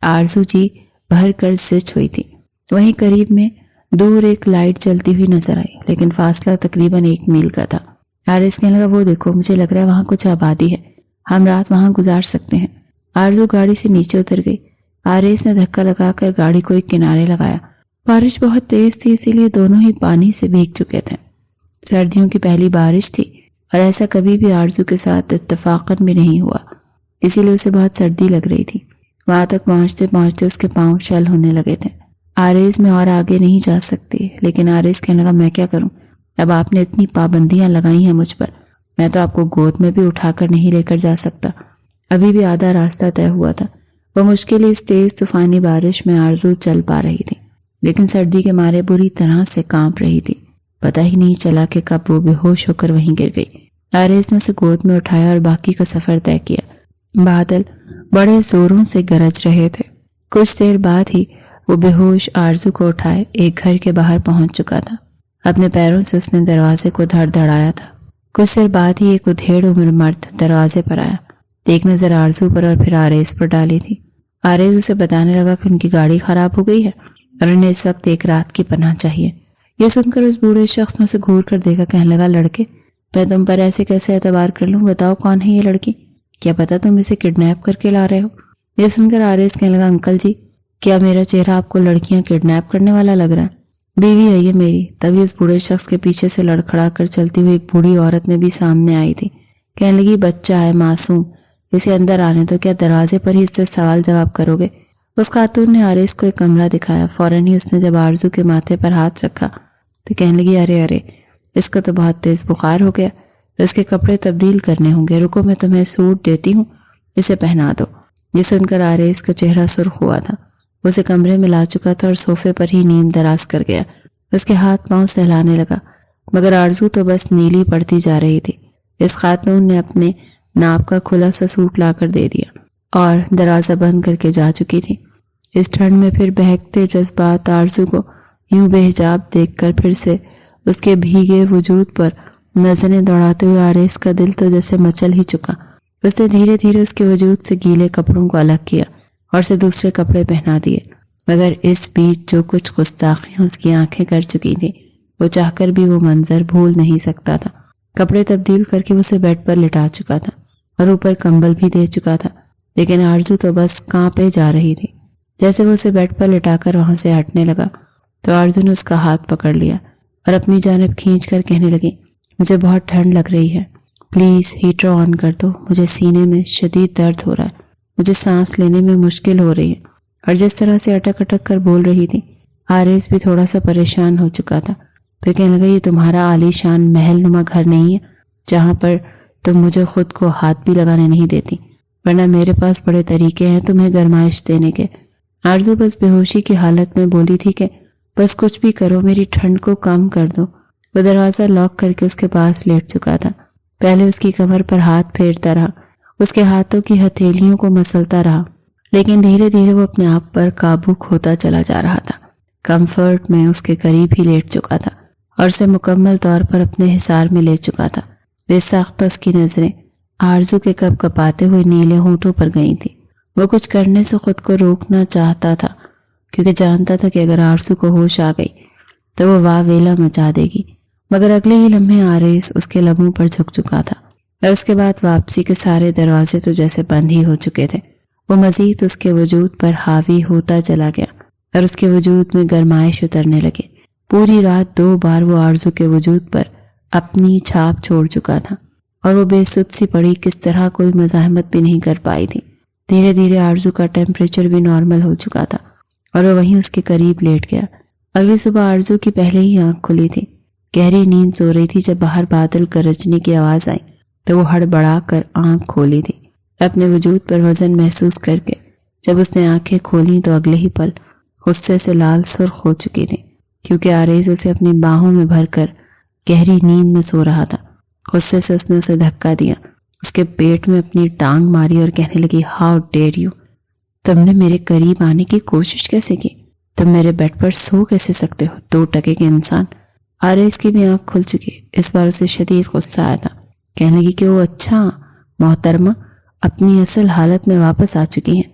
آرزو جی بھر کر زچ ہوئی تھی۔ وہیں قریب میں دور ایک لائٹ جلتی ہوئی نظر آئی، لیکن فاصلہ تقریباً 1 میل کا تھا۔ آریز کہنے لگا وہ دیکھو، مجھے لگ رہا ہے وہاں کچھ آبادی ہے، ہم رات وہاں گزار سکتے ہیں۔ آرزو گاڑی سے نیچے اتر گئی۔ آریز نے دھکا لگا کر گاڑی کو ایک کنارے لگایا۔ بارش بہت تیز تھی، اسی لیے دونوں ہی پانی سے بھیگ چکے تھے۔ سردیوں کی پہلی بارش تھی اور ایسا کبھی بھی آرزو کے ساتھ اتفاقاً بھی نہیں ہوا، اسی لیے اسے بہت سردی لگ رہی تھی۔ وہاں تک پہنچتے پہنچتے اس کے پاؤں شل ہونے لگے تھے۔ آریز میں اور آگے نہیں جا سکتی، لیکن آریز کہنے لگا میں کیا کروں، اب آپ نے اتنی پابندیاں لگائی ہیں مجھ پر، میں تو آپ کو گود میں بھی اٹھا کر نہیں لے کر جا سکتا۔ ابھی بھی آدھا راستہ طے ہوا تھا۔ وہ مشکل اس تیز طوفانی بارش میں آرزو چل پا رہی تھی، لیکن سردی کے مارے بری طرح سے کانپ رہی تھی۔ پتہ ہی نہیں چلا کہ کب وہ بے ہوش ہو کر وہیں گر گئی۔ آریز نے اسے گود میں اٹھایا اور باقی کا سفر طے کیا۔ بادل بڑے زوروں سے گرج رہے تھے۔ کچھ دیر بعد ہی وہ بے ہوش آرزو کو اٹھائے ایک گھر کے باہر پہنچ چکا تھا۔ اپنے پیروں سے اس نے دروازے کو دھڑ دھڑایا تھا۔ کچھ دیر بعد ہی ایک ادھیڑ عمر مرد دروازے پر آیا۔ ایک نظر آرزو پر اور پھر آریز پر ڈالی تھی۔ آریز اسے بتانے لگا کہ ان کی گاڑی خراب ہو گئی ہے اور انہیں اس وقت ایک رات کی پناہ چاہیے۔ یہ سن کر اس بوڑھے شخص نے اسے گھور کر دیکھا، کہنے لگا لڑکے میں تم پر ایسے کیسے اعتبار کر لوں، بتاؤ کون ہے یہ لڑکی، کیا پتا تم اسے کڈنیپ کر کے لا رہے ہو۔ یہ سن کر آریز کہنے لگا انکل جی کیا میرا چہرہ آپ کو لڑکیاں کڈنیپ کرنے والا لگ رہا ہے؟ بیوی ہے یہ میری۔ تبھی اس بوڑھے شخص کے پیچھے سے لڑکھڑا کر چلتی ہوئی ایک بوڑھی عورت نے بھی سامنے آئی تھی۔ کہنے لگی بچہ ہے معصوم، اسے اندر آنے تو کیا دروازے پر ہی اس سے سوال جواب کرو گے؟ اس خاتون نے عارض کو ایک کمرہ دکھایا۔ فوراً ہی اس نے جب آرزو کے ماتھے پر ہاتھ رکھا تو کہنے لگی ارے اس کا تو بہت تیز بخار ہو گیا، اس کے کپڑے تبدیل کرنے ہوں گے، رکو میں تمہیں سوٹ دیتی ہوں، اسے پہنا دو۔ یہ سن کر عارض کا چہرہ سرخ ہوا تھا۔ اسے کمرے میں لا چکا تھا اور صوفے پر ہی نیم دراز کر گیا۔ اس کے ہاتھ پاؤں سہلانے لگا، مگر آرزو تو بس نیلی پڑتی جا رہی تھی۔ اس خاتون نے اپنے ناپ کا کھلا سا سوٹ لا کر دے دیا اور دروازہ بند کر کے جا چکی تھی۔ اس ٹھنڈ میں پھر بہکتے جذبات آرزو کو یوں بے حجاب دیکھ کر پھر سے اس کے بھیگے وجود پر نظریں دوڑاتے ہوئے عارض کا دل تو جیسے مچل ہی چکا۔ اس نے دھیرے دھیرے اس کے وجود سے گیلے کپڑوں کو الگ کیا اور اسے دوسرے کپڑے پہنا دیے، مگر اس بیچ جو کچھ گستاخیاں اس کی آنکھیں کر چکی تھی وہ چاہ کر بھی وہ منظر بھول نہیں سکتا تھا۔ کپڑے تبدیل کر کے اسے بیڈ پر لٹا چکا تھا اور اوپر کمبل بھی دے چکا تھا، لیکن آرزو تو بس کانپے جا رہی تھی۔ جیسے وہ اسے بیڈ پر لٹا کر وہاں سے ہٹنے لگا تو آرزو نے اس کا ہاتھ پکڑ لیا اور اپنی جانب کھینچ کر کہنے لگی مجھے بہت ٹھنڈ لگ رہی ہے، پلیز ہیٹر آن کر دو، مجھے سینے میں شدید درد ہو رہا ہے، مجھے سانس لینے میں مشکل ہو رہی ہے۔ اور جس طرح سے اٹک اٹک کر بول رہی تھی عارض بھی تھوڑا سا پریشان ہو چکا تھا۔ پھر کہنے لگا یہ تمہارا عالی شان محل نما گھر نہیں ہے جہاں پر تم مجھے خود کو ہاتھ بھی لگانے نہیں دیتی، ورنہ میرے پاس بڑے طریقے ہیں تمہیں گرمائش دینے کے۔ آرزو بس بے ہوشی کی حالت میں بولی تھی کہ بس کچھ بھی کرو میری ٹھنڈ کو کم کر دو۔ وہ دروازہ لاک کر کے اس کے پاس لیٹ چکا تھا۔ پہلے اس کی کمر پر ہاتھ پھیرتا رہا، اس کے ہاتھوں کی ہتھیلیوں کو مسلتا رہا، لیکن دھیرے دھیرے وہ اپنے آپ پر قابو کھوتا چلا جا رہا تھا۔ کمفرٹ میں اس کے قریب ہی لیٹ چکا تھا اور اسے مکمل طور پر اپنے حصار میں لے چکا تھا۔ بے ساختہ اس کی نظریں آرزو کے کپ کپاتے ہوئے نیلے ہونٹوں پر گئی تھی۔ وہ کچھ کرنے سے خود کو روکنا چاہتا تھا کیونکہ جانتا تھا کہ اگر آرزو کو ہوش آ گئی تو وہ واہ ویلا مچا دے گی، مگر اگلے ہی لمحے عارض اس کے لبوں پر جھک چکا تھا اور اس کے بعد واپسی کے سارے دروازے تو جیسے بند ہی ہو چکے تھے۔ وہ مزید اس کے وجود پر حاوی ہوتا چلا گیا اور اس کے وجود میں گرمائش اترنے لگے۔ پوری رات 2 بار وہ آرزو کے وجود پر اپنی چھاپ چھوڑ چکا تھا اور وہ بے سد سی پڑی کس طرح کوئی مزاحمت بھی نہیں کر پائی تھی۔ دھیرے دھیرے آرزو کا ٹیمپریچر بھی نارمل ہو چکا تھا اور وہ وہیں اس کے قریب لیٹ گیا۔ اگلی صبح آرزو کی پہلے ہی آنکھ کھلی تھی، گہری نیند سو رہی تھی۔ جب باہر بادل گرجنے کی آواز آئی تو وہ ہڑبڑا کر آنکھ کھولی تھی، اپنے وجود پر وزن محسوس کر کے۔ جب اس نے آنکھیں کھولیں تو اگلے ہی پل غصے سے لال سرخ ہو چکی تھی کیونکہ عارض اسے اپنی باہوں میں بھر کر گہری نیند میں سو رہا تھا۔ غصے سے اس نے اسے دھکا دیا، اس کے پیٹ میں اپنی ٹانگ ماری اور کہنے لگی ہاؤ ڈیئر یو، تم نے میرے قریب آنے کی کوشش کیسے کی؟ تم میرے بیڈ پر سو کیسے سکتے ہو 2 ٹکے کے انسان؟ عارض کی بھی آنکھ کھل چکی، اس بار اسے شدید غصہ آیا تھا۔ کہنے لگی کہ وہ اچھا محترمہ اپنی اصل حالت میں واپس آ چکی ہیں۔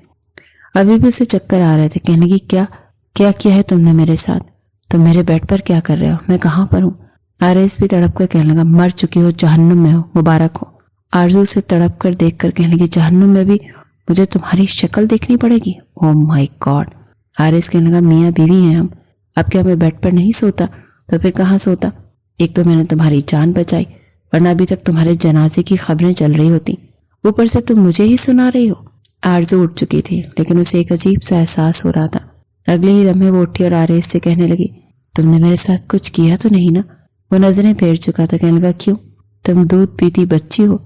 ابھی بھی اسے چکر آ رہے تھے۔ کہنے لگی کیا کیا ہے تم نے میرے ساتھ؟ تم میرے بیڈ پر کیا کر رہے ہو؟ میں کہاں پر ہوں؟ عارض بھی تڑپ کر کہنے لگا مر چکی ہو، جہنم میں ہو، مبارک ہو۔ آرزو اسے تڑپ کر دیکھ کر کہنے لگی جہنم میں بھی مجھے تمہاری شکل دیکھنی پڑے گی؟ او مائی گاڈ۔ عارض کہنے لگا میاں بیوی ہیں ہم، اب کیا میں بیڈ پر نہیں سوتا تو پھر کہاں سوتا؟ ایک تو میں نے تمہاری جان بچائی ورنہ ابھی تک تمہارے جنازے کی خبریں چل رہی ہوتی، اوپر سے تم مجھے ہی سنا رہی ہو۔ آرزو اٹھ چکی تھی لیکن اسے ایک عجیب سا احساس ہو رہا تھا۔ اگلے ہی لمحے وہ اٹھی اور عارض سے کہنے لگی تم نے میرے ساتھ کچھ کیا تو نہیں نا؟ وہ نظریں پھیر چکا تھا۔ کہنے لگا کیوں؟ تم دودھ پیتی بچی ہو،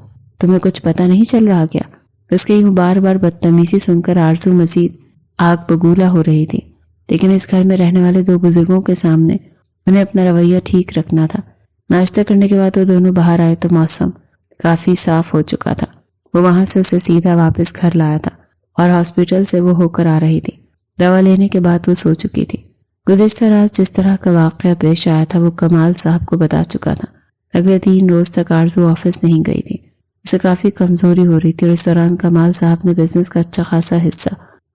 تمہیں کچھ پتہ نہیں چل رہا کیا؟ اس کے یوں بار بار بدتمیزی سن کر آرزو مزید آگ بگولا ہو رہی تھی، لیکن اس گھر میں رہنے والے 2 بزرگوں کے سامنے انہیں اپنا رویہ ٹھیک رکھنا تھا۔ ناشتہ کرنے کے بعد وہ دونوں باہر آئے تو موسم کافی صاف ہو چکا تھا۔ وہ وہاں سے اسے سیدھا واپس گھر لایا تھا اور ہاسپٹل سے وہ ہو کر آ رہی تھی۔ دوا لینے کے بعد وہ سو چکی تھی۔ گزشتہ رات جس طرح کا واقعہ پیش آیا تھا وہ کمال صاحب کو بتا چکا تھا۔ اگلے 3 روز تک آرزو آفس نہیں گئی تھی، اسے کافی کمزوری ہو رہی تھی اور اس دوران کمال صاحب نے بزنس کا اچھا خاصا حصہ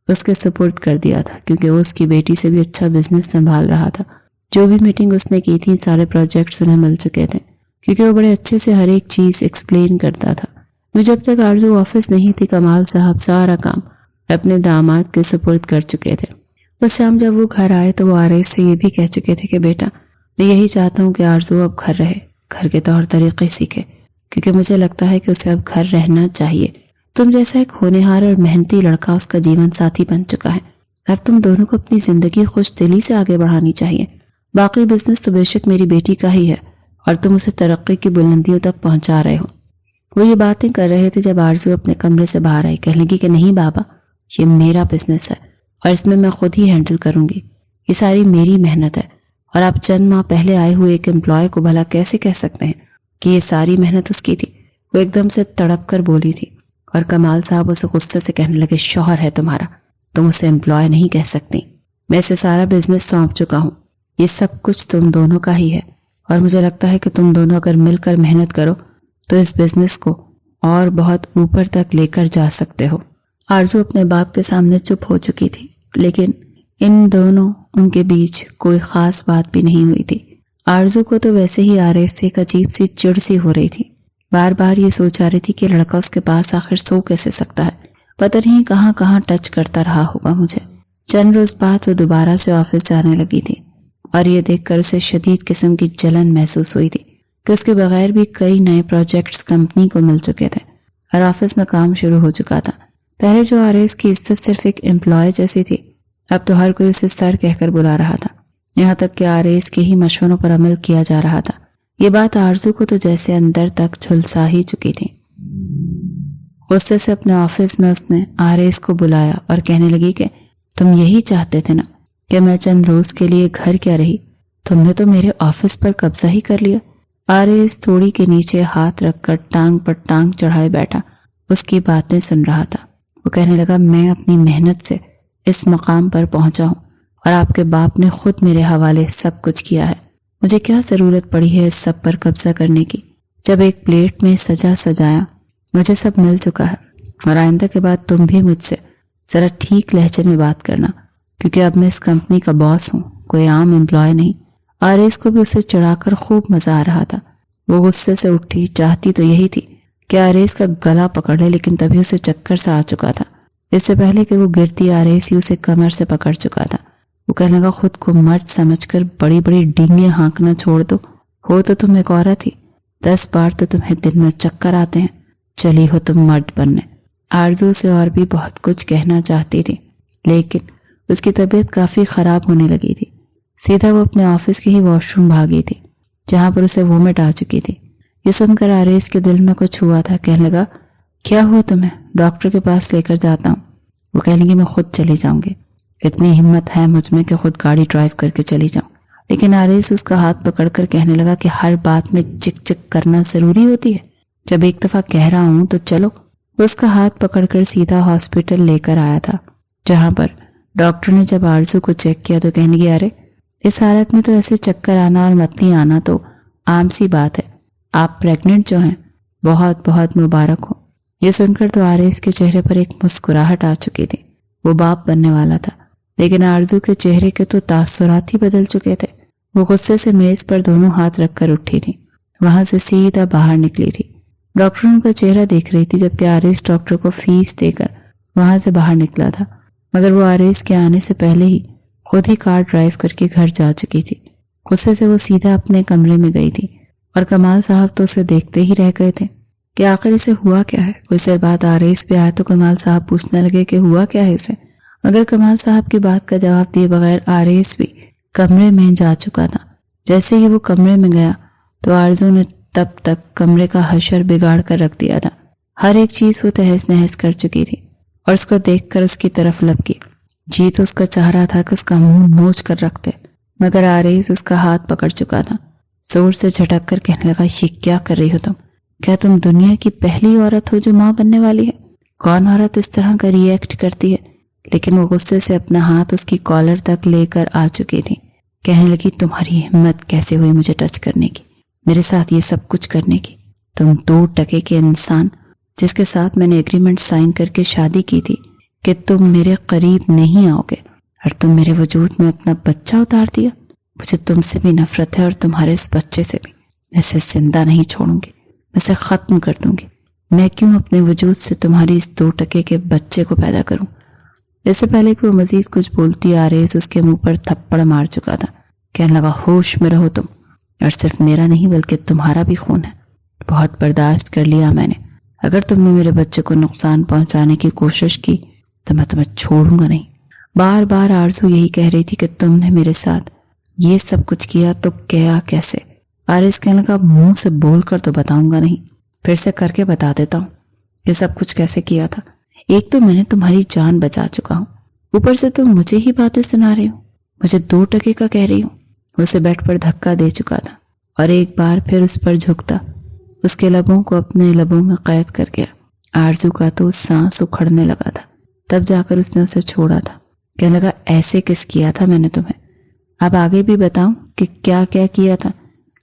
اس کے سپورٹ کر دیا تھا کیونکہ وہ اس کی بیٹی سے بھی اچھا بزنس سنبھال رہا تھا۔ جو بھی میٹنگ اس نے کی تھی سارے پروجیکٹس انہیں مل چکے تھے کیونکہ وہ بڑے اچھے سے ہر ایک چیز ایکسپلین کرتا تھا۔ جب تک آرزو آفس نہیں تھی کمال صاحب سارا کام اپنے داماد کے سپرد کر چکے تھے۔ اس شام جب وہ گھر آئے تو وہ آرز سے یہ بھی کہہ چکے تھے کہ بیٹا میں یہی چاہتا ہوں کہ آرزو اب گھر رہے، گھر کے طور طریقے سیکھے، کیونکہ مجھے لگتا ہے کہ اسے اب گھر رہنا چاہیے۔ تم جیسا ایک ہونہار اور محنتی لڑکا اس کا جیون ساتھی بن چکا ہے، اب تم دونوں کو اپنی زندگی خوش دلی سے آگے بڑھانی چاہیے۔ باقی بزنس تو بے شک میری بیٹی کا ہی ہے اور تم اسے ترقی کی بلندیوں تک پہنچا رہے ہو۔ وہ یہ باتیں کر رہے تھے جب آرزو اپنے کمرے سے باہر آئی، کہنے لگی کہ نہیں بابا، یہ میرا بزنس ہے اور اس میں خود ہی ہینڈل کروں گی، یہ ساری میری محنت ہے، اور آپ چند ماہ پہلے آئے ہوئے ایک امپلائی کو بھلا کیسے کہہ سکتے ہیں کہ یہ ساری محنت اس کی تھی؟ وہ ایک دم سے تڑپ کر بولی تھی اور کمال صاحب اسے غصے سے کہنے لگے شوہر ہے تمہارا، تم اسے امپلائی نہیں کہہ سکتی، میں اسے سارا بزنس سونپ چکا ہوں، یہ سب کچھ تم دونوں کا ہی ہے، اور مجھے لگتا ہے کہ تم دونوں اگر مل کر محنت کرو تو اس بزنس کو اور بہت اوپر تک لے کر جا سکتے ہو۔ آرزو اپنے باپ کے سامنے چپ ہو چکی تھی، لیکن ان کے بیچ کوئی خاص بات بھی نہیں ہوئی تھی۔ آرزو کو تو ویسے ہی آرز سے ایک عجیب سی چڑ سی ہو رہی تھی، بار بار یہ سوچ آ رہی تھی کہ لڑکا اس کے پاس آخر سو کیسے سکتا ہے، پتہ نہیں کہاں کہاں ٹچ کرتا رہا ہوگا مجھے۔ چند روز بعد وہ دوبارہ سے آفس جانے لگی تھی اور یہ دیکھ کر اسے شدید قسم کی جلن محسوس ہوئی تھی کہ اس کے بغیر بھی کئی نئے پروجیکٹس کمپنی کو مل چکے تھے اور آفس میں کام شروع ہو چکا تھا۔ پہلے جو آرز کی عزت صرف ایک امپلائی جیسی تھی، اب تو ہر کوئی اسے سر کہہ کر بلا رہا تھا، یہاں تک کہ آرز کے ہی مشوروں پر عمل کیا جا رہا تھا۔ یہ بات آرزو کو تو جیسے اندر تک جھلسا ہی چکی تھی۔ غصے سے اپنے آفس میں اس نے آرز کو بلایا اور کہنے لگی کہ تم یہی چاہتے تھے نا کہ میں چند روز کے لیے گھر کیا رہی، تم نے تو میرے آفس پر قبضہ ہی کر لیا۔ آرز تھوڑی کے نیچے ہاتھ رکھ کر ٹانگ پر ٹانگ چڑھائے بیٹھا اس کی باتیں سن رہا تھا۔ وہ کہنے لگا میں اپنی محنت سے اس مقام پر پہنچا ہوں اور آپ کے باپ نے خود میرے حوالے سب کچھ کیا ہے، مجھے کیا ضرورت پڑی ہے اس سب پر قبضہ کرنے کی؟ جب ایک پلیٹ میں سجایا مجھے سب مل چکا ہے، اور آئندہ کے بعد تم بھی مجھ سے ذرا ٹھیک لہجے میں بات کرنا، کیونکہ اب میں اس کمپنی کا باس ہوں، کوئی عام امپلائی نہیں۔ آرز کو بھی اسے چڑھا کر خوب مزہ آ رہا تھا۔ وہ غصے سے اٹھی، چاہتی تو یہی تھی کہ آرز کا گلا پکڑ لے، لیکن تبھی اسے چکر سا آ چکا تھا۔ اس سے پہلے کہ وہ گرتی آرز ہی اسے کمر سے پکڑ چکا تھا۔ وہ کہنے لگا خود کو مرد سمجھ کر بڑی بڑی ڈینگیں ہانکنا چھوڑ دو، ہو تو تم ایک عورت ہی، 10 بار تو تمہیں دن میں چکر آتے ہیں، چلی ہو تم مرد بننے۔ آرزو سے اور بھی بہت کچھ کہنا چاہتی تھی، لیکن اس کی طبیعت کافی خراب ہونے لگی تھی۔ سیدھا وہ اپنے آفس کے ہی واش روم بھاگی تھی جہاں پر اسے وومٹ آ چکی تھی۔ یہ سن کر آرز کے دل میں کچھ ہوا تھا، کہنے لگا کیا ہوا تمہیں؟ ڈاکٹر کے پاس لے کر جاتا ہوں۔ وہ کہنے لگی میں خود چلی جاؤں گی، اتنی ہمت ہے مجھ میں کہ خود گاڑی ڈرائیو کر کے چلی جاؤں۔ لیکن آرز اس کا ہاتھ پکڑ کر کہنے لگا کہ ہر بات میں چک چک کرنا ضروری ہوتی ہے، جب ایک دفعہ کہہ رہا ہوں تو چلو۔ وہ اس کا ہاتھ پکڑ کر سیدھا ہاسپٹل لے کر آیا تھا، جہاں پر ڈاکٹر نے جب آرزو کو چیک کیا تو کہنے لگی ارے اس حالت میں تو ایسے چکر آنا اور متلی آنا تو عام سی بات ہے، آپ پریگننٹ جو ہیں، بہت بہت مبارک ہو۔ یہ سن کر تو آرز کے چہرے پر ایک مسکراہٹ آ چکی تھی، وہ باپ بننے والا تھا، لیکن آرزو کے چہرے کے تو تاثرات ہی بدل چکے تھے۔ وہ غصے سے میز پر دونوں ہاتھ رکھ کر اٹھی تھی، وہاں سے سیدھا باہر نکلی تھی۔ ڈاکٹر ان کا چہرہ دیکھ رہی تھی، جبکہ آرز ڈاکٹر کو فیس دے کر وہاں سے باہر نکلا تھا، مگر وہ آرز کے آنے سے پہلے ہی خود ہی کار ڈرائیو کر کے گھر جا چکی تھی۔ غصے سے وہ سیدھا اپنے کمرے میں گئی تھی اور کمال صاحب تو اسے دیکھتے ہی رہ گئے تھے کہ آخر اسے ہوا کیا ہے۔ کچھ دیر بعد آرز پہ آئے تو کمال صاحب پوچھنے لگے کہ ہوا کیا ہے اسے، مگر کمال صاحب کی بات کا جواب دیے بغیر آرز بھی کمرے میں جا چکا تھا۔ جیسے ہی وہ کمرے میں گیا تو آرزو نے تب تک کمرے کا حشر بگاڑ کر رکھ دیا تھا، ہر ایک چیز وہ تہس نہس کر چکی تھی، اور اس کو دیکھ کر اس کی طرف لپکی۔ جی تو اس کا چاہ رہا تھا کہ اس کا منہ نوچ کر رکھ دے، مگر آرز اس کا ہاتھ پکڑ چکا تھا۔ زور سے جھٹک کر کہنے لگا یہ کیا کر رہی ہو تم؟ کیا تم دنیا کی پہلی عورت ہو جو ماں بننے والی ہے؟ کون عورت اس طرح کا ری ایکٹ کرتی ہے؟ لیکن وہ غصے سے اپنا ہاتھ اس کی کالر تک لے کر آ چکی تھی۔ کہنے لگی تمہاری ہمت کیسے ہوئی مجھے ٹچ کرنے کی، میرے ساتھ یہ سب کچھ کرنے کی؟ تم 2 ٹکے کے انسان جس کے ساتھ میں نے ایگریمنٹ سائن کر کے شادی کی تھی کہ تم میرے قریب نہیں آؤ گے، اور تم میرے وجود میں اپنا بچہ اتار دیا۔ مجھے تم سے بھی نفرت ہے اور تمہارے اس بچے سے بھی، میں اسے زندہ نہیں چھوڑوں گی، میں اسے ختم کر دوں گی۔ میں کیوں اپنے وجود سے تمہاری اس 2 ٹکے کے بچے کو پیدا کروں؟ اس سے پہلے کہ وہ مزید کچھ بولتی آریز اس کے منہ پر تھپڑ مار چکا تھا۔ کہنے لگا ہوش میں رہو تم، اور صرف میرا نہیں بلکہ تمہارا بھی خون ہے۔ بہت برداشت کر لیا میں نے، اگر تم نے میرے بچے کو نقصان پہنچانے کی کوشش کی تو میں تمہیں چھوڑوں گا نہیں۔ بار بار آرزو یہی کہہ رہی تھی کہ تم نے میرے ساتھ یہ سب کچھ کیا تو کیا کیسے؟ آریز کہنے لگا منہ سے بول کر تو بتاؤں گا نہیں، پھر سے کر کے بتا دیتا ہوں کہ سب کچھ کیسے کیا تھا۔ ایک تو میں نے تمہاری جان بچا چکا ہوں، اوپر سے تم مجھے ہی باتیں سنا رہے ہو، مجھے 2 ٹکے کا کہہ رہی ہوں۔ اسے بیڈ پر دھکا دے چکا تھا اور ایک بار پھر اس پر جھکتا اس کے لبوں کو اپنے لبوں میں قید کر گیا۔ آرزو کا تو سانس اکھڑنے لگا تھا، تب جا کر اس نے اسے چھوڑا تھا۔ کہنے لگا ایسے کس کیا تھا میں نے تمہیں؟ اب آگے بھی بتاؤں کہ کیا کیا کیا تھا؟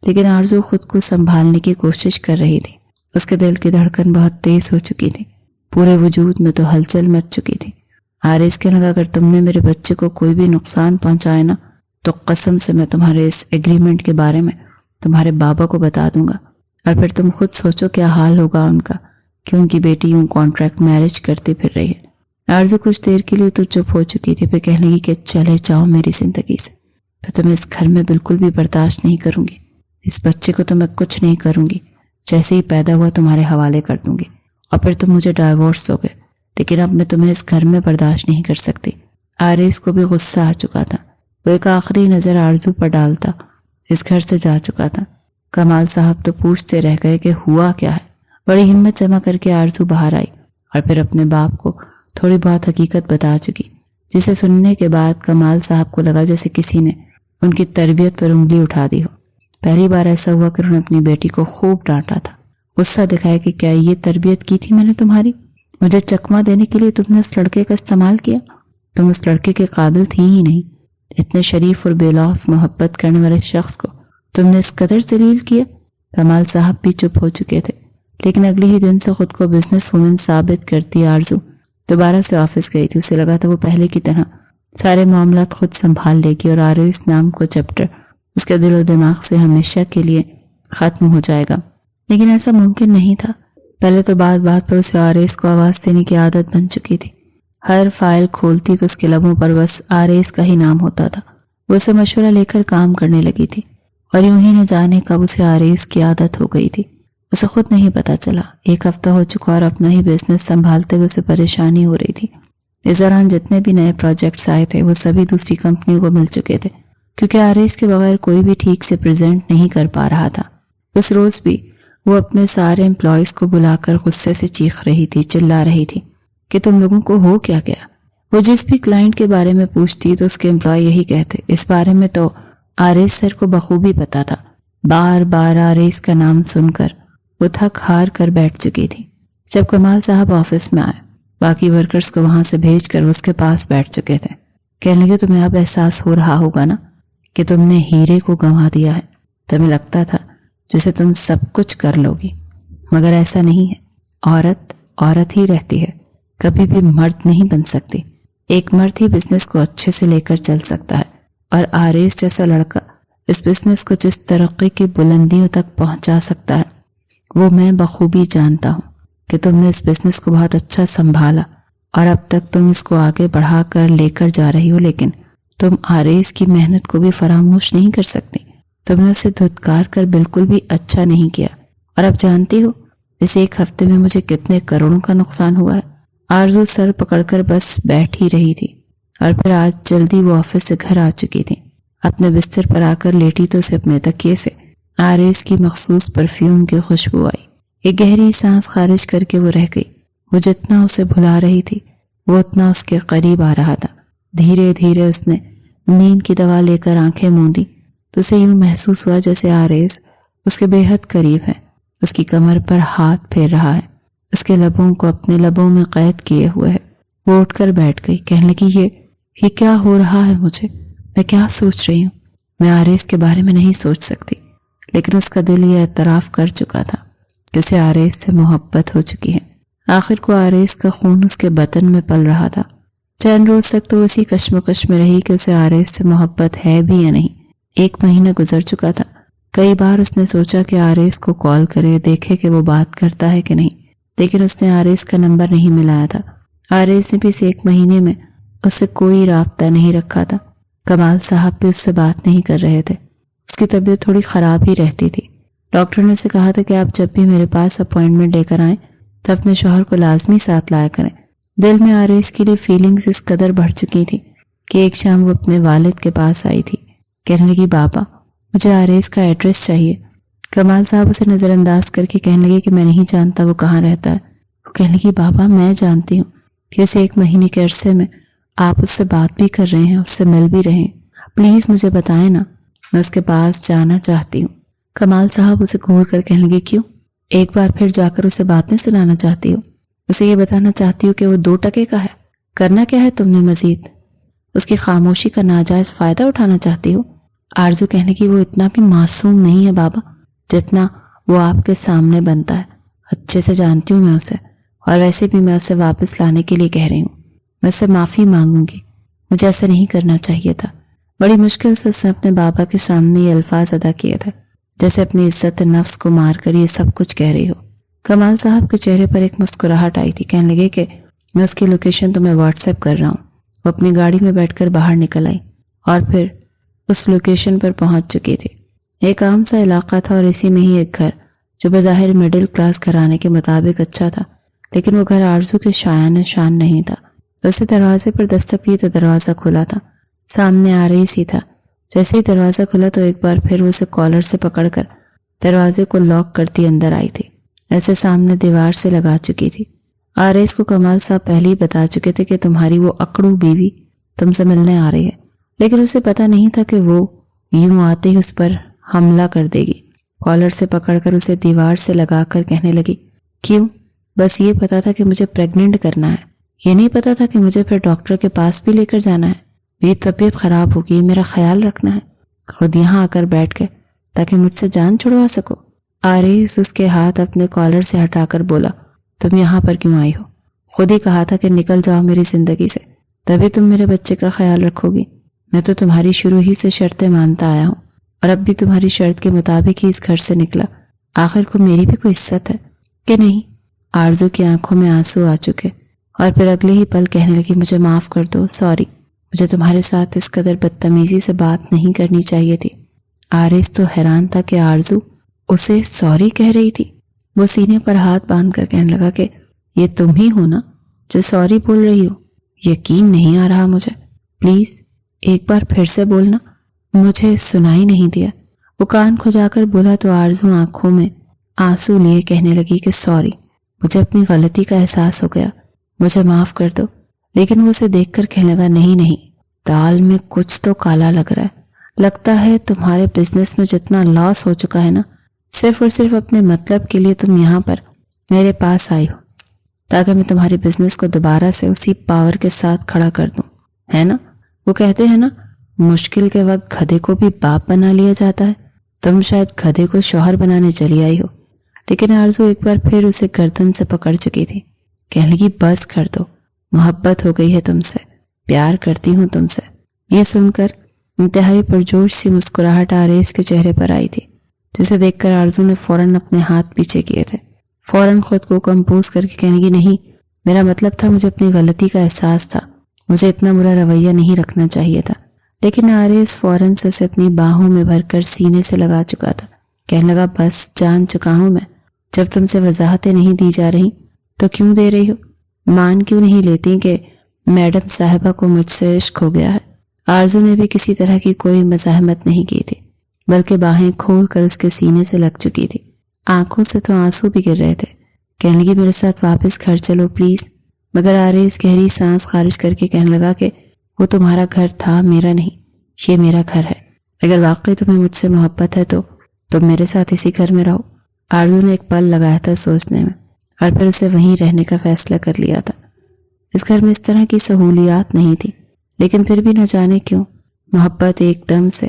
لیکن آرزو خود کو سنبھالنے کی کوشش کر رہی تھی۔ اس کے دل کی دھڑکن بہت تیز ہو چکی تھی، پورے وجود میں تو ہلچل مچ چکی تھی۔ آریز کہنے لگا اگر تم نے میرے بچے کو کوئی بھی نقصان پہنچائے نا تو قسم سے میں تمہارے اس ایگریمنٹ کے بارے میں تمہارے بابا کو بتا دوں گا، اور پھر تم خود سوچو کیا حال ہوگا ان کا کہ ان کی بیٹی یوں کانٹریکٹ میرج کرتی پھر رہی ہے۔ آرزو کچھ دیر کے لیے تو چپ ہو چکی تھی، پھر کہنے لگی کہ چلے جاؤ میری زندگی سے، پھر تمہیں اس گھر میں بالکل بھی برداشت نہیں کروں گی۔ اس بچے کو تو میں کچھ نہیں کروں گی، جیسے ہی پیدا ہوا تمہارے حوالے کر دوں گی، اور پھر تم مجھے ڈائیورس دو گے، لیکن اب میں تمہیں اس گھر میں برداشت نہیں کر سکتی۔ آریز کو بھی غصہ آ چکا تھا، وہ ایک آخری نظر آرزو پر ڈالتا اس گھر سے جا چکا تھا۔ کمال صاحب تو پوچھتے رہ گئے کہ ہوا کیا ہے۔ بڑی ہمت جمع کر کے آرزو باہر آئی اور پھر اپنے باپ کو تھوڑی بہت حقیقت بتا چکی، جسے سننے کے بعد کمال صاحب کو لگا جیسے کسی نے ان کی تربیت پر انگلی اٹھا دی ہو۔ پہلی بار ایسا ہوا کہ انہوں نے اپنی بیٹی کو خوب ڈانٹا تھا، غصہ دکھایا کہ کیا یہ تربیت کی تھی میں نے تمہاری؟ مجھے چکمہ دینے کے لیے تم نے اس لڑکے کا استعمال کیا؟ تم اس لڑکے کے قابل تھی ہی نہیں۔ اتنے شریف اور بے لوث محبت کرنے والے شخص کو تم نے اس قدر ذلیل کیا۔ کمال صاحب بھی چپ ہو چکے تھے، لیکن اگلے ہی دن سے خود کو بزنس وومن ثابت کرتی آرزو دوبارہ سے آفس گئی تھی۔ اسے لگا تھا وہ پہلے کی طرح سارے معاملات خود سنبھال لے گی اور آریز نام کو چیپٹر اس کے دل و دماغ سے ہمیشہ کے لیے ختم ہو جائے گا، لیکن ایسا ممکن نہیں تھا۔ پہلے تو بات بات پر اسے آریز کو آواز دینے کی عادت بن چکی تھی۔ ہر فائل کھولتی تو اس کے لبوں پر بس آریز کا ہی نام ہوتا تھا۔ وہ اسے مشورہ لے کر کام کرنے لگی تھی، اور یوں ہی نہ جانے کب اسے آریز کی عادت ہو گئی تھی۔ اسے خود نہیں پتا چلا، 1 ہفتہ ہو چکا اور اپنا ہی بزنس سنبھالتے ہوئے اسے پریشانی ہو رہی تھی۔ اس دوران جتنے بھی نئے پروجیکٹس آئے تھے وہ سبھی دوسری کمپنیوں کو مل چکے تھے، کیونکہ آریز کے بغیر کوئی بھی ٹھیک سے پریزنٹ نہیں کر پا رہا تھا۔ اس روز بھی وہ اپنے سارے امپلائیز کو بلا کر غصے سے چیخ رہی تھی، چلا رہی تھی کہ تم لوگوں کو ہو کیا گیا؟ وہ جس بھی کلائنٹ کے بارے میں پوچھتی تو اس کے امپلائی یہی کہتے۔ اس بارے میں تو آریز سر کو بخوبی پتا تھا۔ بار بار آریز کا نام سن کر وہ تھک ہار کر بیٹھ چکی تھی۔ جب کمال صاحب آفس میں آئے، باقی ورکرز کو وہاں سے بھیج کر وہ اس کے پاس بیٹھ چکے تھے۔ کہنے لگے تمہیں اب احساس ہو رہا ہوگا نا کہ تم نے ہیرے کو گنوا دیا ہے۔ تمہیں لگتا تھا جسے تم سب کچھ کر لو گی، مگر ایسا نہیں ہے۔ عورت عورت ہی رہتی ہے، کبھی بھی مرد نہیں بن سکتی۔ ایک مرد ہی بزنس کو اچھے سے لے کر چل سکتا ہے، اور آریز جیسا لڑکا اس بزنس کو جس ترقی کی بلندیوں تک پہنچا سکتا ہے وہ میں بخوبی جانتا ہوں کہ تم نے اس بزنس کو بہت اچھا سنبھالا اور اب تک تم اس کو آگے بڑھا کر لے کر جا رہی ہو، لیکن تم آریز کی محنت کو بھی فراموش نہیں کر سکتی۔ تم نے اسے دھتکار کر بالکل بھی اچھا نہیں کیا، اور اب جانتی ہو اس 1 ہفتے میں مجھے کتنے کروڑوں کا نقصان ہوا ہے۔ آرزو سر پکڑ کر بس بیٹھ ہی رہی تھی، اور پھر آج جلدی وہ آفس سے گھر آ چکی تھی۔ اپنے بستر پر آ کر لیٹی تو اسے اپنے تکیے سے آریز کی مخصوص پرفیوم کی خوشبو آئی۔ ایک گہری سانس خارج کر کے وہ رہ گئی۔ وہ جتنا اسے بھلا رہی تھی وہ اتنا اس کے قریب آ رہا تھا۔ دھیرے دھیرے اس نے نیند کی دوا لے کر آنکھیں موندی تو اسے یوں محسوس ہوا جیسے آریز اس کے بے حد قریب ہے، اس کی کمر پر ہاتھ پھیر رہا ہے، اس کے لبوں کو اپنے لبوں میں قید کیے ہوئے ہے۔ وہ اٹھ کر بیٹھ گئی، کہنے لگی یہ کیا ہو رہا ہے مجھے؟ میں کیا سوچ رہی ہوں؟ میں آریز کے بارے میں نہیں سوچ سکتی، لیکن اس کا دل یہ اعتراف کر چکا تھا کہ اسے آریز سے محبت ہو چکی ہے۔ آخر کو آریز کا خون اس کے بدن میں پل رہا تھا۔ چند روز تک تو اسی کشمکش میں رہی کہ اسے آریز سے محبت ہے بھی یا نہیں۔ 1 مہینہ گزر چکا تھا۔ کئی بار اس نے سوچا کہ آریز کو کال کرے، دیکھے کہ وہ بات کرتا ہے کہ نہیں، لیکن اس نے آریز کا نمبر نہیں ملایا تھا۔ آریز نے بھی اس 1 مہینے میں اس سے کوئی رابطہ نہیں رکھا تھا۔ کمال صاحب بھی اس سے بات نہیں کر رہے تھے۔ اس کی طبیعت تھوڑی خراب ہی رہتی تھی۔ ڈاکٹر نے اسے کہا تھا کہ آپ جب بھی میرے پاس اپوائنٹمنٹ لے کر آئیں تو اپنے شوہر کو لازمی ساتھ لایا کریں۔ دل میں آریز کے لیے فیلنگز اس قدر بڑھ چکی تھی کہ ایک شام وہ اپنے والد کے پاس آئی تھی۔ کہنے لگی بابا مجھے آریز کا ایڈریس چاہیے۔ کمال صاحب اسے نظر انداز کر کے کہنے لگے کہ میں نہیں جانتا وہ کہاں رہتا ہے۔ وہ کہنے لگی بابا میں جانتی ہوں کہ اسے 1 مہینے کے عرصے میں آپ اس سے بات بھی کر رہے ہیں، اس سے مل بھی رہے ہیں، پلیز مجھے بتائیں نا، میں اس کے پاس جانا چاہتی ہوں۔ کمال صاحب اسے گھور کر کہنے لگے کیوں؟ ایک بار پھر جا کر اسے باتیں سنانا چاہتی ہو؟ اسے یہ بتانا چاہتی ہو کہ وہ 2 ٹکے کا ہے؟ کرنا کیا ہے تم نے مزید؟ اس کی خاموشی کا ناجائز فائدہ اٹھانا چاہتی ہو؟ آرزو کہنے کی وہ اتنا بھی معصوم نہیں ہے بابا جتنا وہ آپ کے سامنے بنتا ہے۔ اچھے سے جانتی ہوں میں اسے، اور ویسے بھی میں اسے واپس لانے کے لیے کہہ رہی ہوں۔ میں اسے معافی مانگوں گی، مجھے ایسا نہیں کرنا چاہیے تھا۔ بڑی مشکل سے اس نے اپنے بابا کے سامنے یہ الفاظ ادا کیے تھے جیسے اپنی عزت نفس کو مار کر یہ سب کچھ کہہ رہی ہو۔ کمال صاحب کے چہرے پر ایک مسکراہٹ آئی تھی۔ کہنے لگے کہ میں اس کی لوکیشن تمہیں واٹس ایپ کر رہا ہوں۔ وہ اپنی گاڑی میں بیٹھ کر باہر نکل آئی اور پھر اس لوکیشن پر پہنچ چکی تھی۔ ایک عام سا علاقہ تھا اور اسی میں ہی ایک گھر جو بظاہر مڈل کلاس گھرانے کے مطابق اچھا تھا، لیکن وہ گھر آرزو کے شایان شان نہیں تھا۔ اسے دروازے پر دستک دی تو دروازہ کھلا تھا۔ سامنے آ رہی سی تھا۔ جیسے ہی دروازہ کھلا تو ایک بار پھر وہ اسے کالر سے پکڑ کر دروازے کو لاک کرتی اندر آئی تھی، ایسے سامنے دیوار سے لگا چکی تھی۔ آریز کو کمال صاحب پہلے ہی بتا چکے تھے کہ تمہاری وہ اکڑو بیوی تم سے ملنے آ رہی ہے، لیکن اسے پتا نہیں تھا کہ وہ یوں آتے ہی اس پر حملہ کر دے گی۔ کالر سے پکڑ کر اسے دیوار سے لگا کر کہنے لگی کیوں؟ بس یہ پتا تھا کہ مجھے پریگننٹ کرنا ہے، یہ نہیں پتا تھا کہ مجھے پھر ڈاکٹر کے پاس بھی لے کر جانا ہے، میری طبیعت خراب ہوگی، میرا خیال رکھنا ہے، خود یہاں آ کر بیٹھ گئے تاکہ مجھ سے جان چھڑوا سکو۔ آریز اس کے ہاتھ اپنے کالر سے ہٹا کر بولا تم یہاں پر کیوں آئی ہو؟ خود ہی کہا تھا کہ نکل جاؤ میری زندگی سے، تبھی تم میرے بچے کا خیال رکھو گی۔ میں تو تمہاری شروع ہی سے شرطیں مانتا آیا ہوں اور اب بھی تمہاری شرط کے مطابق ہی اس گھر سے نکلا۔ آخر کو میری بھی کوئی عزت ہے کہ نہیں؟ آرزو کی آنکھوں میں آنسو آ چکے اور پھر اگلے ہی پل کہنے لگی مجھے معاف کر دو، سوری، مجھے تمہارے ساتھ اس قدر بدتمیزی سے بات نہیں کرنی چاہیے تھی۔ آریز تو حیران تھا کہ آرزو اسے سوری کہہ رہی تھی۔ وہ سینے پر ہاتھ باندھ کر کہنے لگا کہ یہ تم ہی ہو نا جو سوری بول رہی ہو؟ یقین نہیں آ رہا مجھے، پلیز ایک بار پھر سے بولنا، مجھے سنائی نہیں دیا۔ وہ کان کھجا کر بولا تو آرزو آنکھوں میں آنسو لیے کہنے لگی کہ سوری، مجھے اپنی غلطی کا احساس ہو گیا، مجھے معاف کر دو۔ لیکن وہ اسے دیکھ کر کہنے لگا نہیں، دال میں کچھ تو کالا لگ رہا ہے، لگتا ہے تمہارے بزنس میں جتنا لاس ہو چکا ہے نا، صرف اور صرف اپنے مطلب کے لیے تم یہاں پر میرے پاس آئی ہو تاکہ میں تمہارے بزنس کو دوبارہ سے اسی پاور کے ساتھ کھڑا کر دوں، ہے نا؟ وہ کہتے ہیں نا مشکل کے وقت گدھے کو بھی باپ بنا لیا جاتا ہے، تم شاید گدھے کو شوہر بنانے چلی آئی ہو۔ لیکن آرزو ایک بار پھر اسے گردن سے پکڑ چکی تھی۔ کہنے لگی بس کر دو، محبت ہو گئی ہے تم سے، پیار کرتی ہوں تم سے۔ یہ سن کر انتہائی پرجوش سی مسکراہٹ آریز کے چہرے پر آئی تھی، جسے دیکھ کر آرزو نے فوراً اپنے ہاتھ پیچھے کیے تھے۔ فوراً خود کو کمپوز کر کے کہنے لگی نہیں، میرا مطلب تھا، مجھے اپنی غلطی کا احساس تھا، مجھے اتنا برا رویہ نہیں رکھنا چاہیے تھا۔ لیکن آریز فوراً سے اسے اپنی باہوں میں بھر کر سینے سے لگا چکا تھا۔ کہنے لگا بس جان چکا ہوں میں، جب تم سے وضاحتیں نہیں دی جا رہی تو کیوں دے رہی ہو؟ مان کیوں نہیں لیتی کہ میڈم صاحبہ کو مجھ سے عشق ہو گیا ہے؟ آرزو نے بھی کسی طرح کی کوئی مزاحمت نہیں کی تھی، بلکہ باہیں کھول کر اس کے سینے سے لگ چکی تھی۔ آنکھوں سے تو آنسو بھی گر رہے تھے۔ کہنے لگی میرے ساتھ واپس گھر چلو پلیز۔ مگر آریز گہری سانس خارج کر کے کہنے لگا کہ وہ تمہارا گھر تھا، میرا نہیں، یہ میرا گھر ہے۔ اگر واقعی تمہیں مجھ سے محبت ہے تو تم میرے ساتھ اسی گھر میں رہو۔ آرزو نے ایک پل لگایا تھا سوچنے میں اور پھر اسے وہیں رہنے کا فیصلہ کر لیا تھا۔ اس گھر میں اس طرح کی سہولیات نہیں تھی، لیکن پھر بھی نہ جانے کیوں محبت ایک دم سے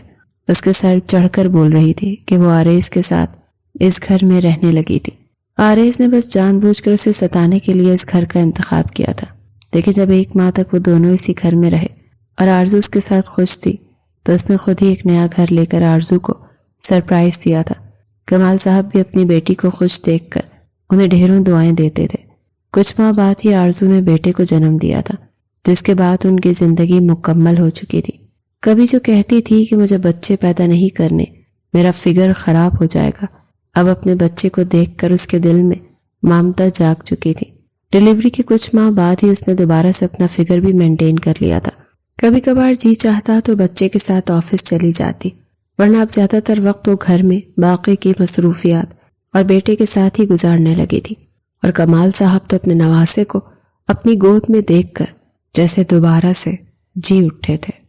اس کے سر چڑھ کر بول رہی تھی کہ وہ آریز کے ساتھ اس گھر میں رہنے لگی تھی۔ آریز نے بس جان بوجھ کر اسے ستانے کے لیے اس گھر کا انتخاب کیا تھا، لیکن جب 1 ماہ تک وہ دونوں اسی گھر میں رہے اور آرزو اس کے ساتھ خوش تھی تو اس نے خود ہی ایک نیا گھر لے کر آرزو کو سرپرائز دیا تھا۔ کمال صاحب بھی اپنی بیٹی کو خوش دیکھ کر انہیں ڈھیروں دعائیں دیتے تھے۔ کچھ ماہ بعد ہی آرزو نے بیٹے کو جنم دیا تھا۔ جس کے بعد ان کی زندگی مکمل ہو چکی تھی۔ کبھی جو کہتی تھی کہ مجھے بچے پیدا نہیں کرنے، میرا فگر خراب ہو جائے گا، اب اپنے بچے کو دیکھ کر اس کے دل میں ممتا جاگ چکی تھی۔ ڈیلیوری کے کچھ ماہ بعد ہی اس نے دوبارہ سے اپنا فگر بھی مینٹین کر لیا تھا۔ کبھی کبھار جی چاہتا تو بچے کے ساتھ آفس چلی جاتی، ورنہ اب زیادہ تر وقت وہ گھر میں باقی کی مصروفیات اور بیٹے کے ساتھ ہی گزارنے لگی تھی۔ اور کمال صاحب تو اپنے نواسے کو اپنی گود میں دیکھ کر جیسے دوبارہ سے جی اٹھے تھے۔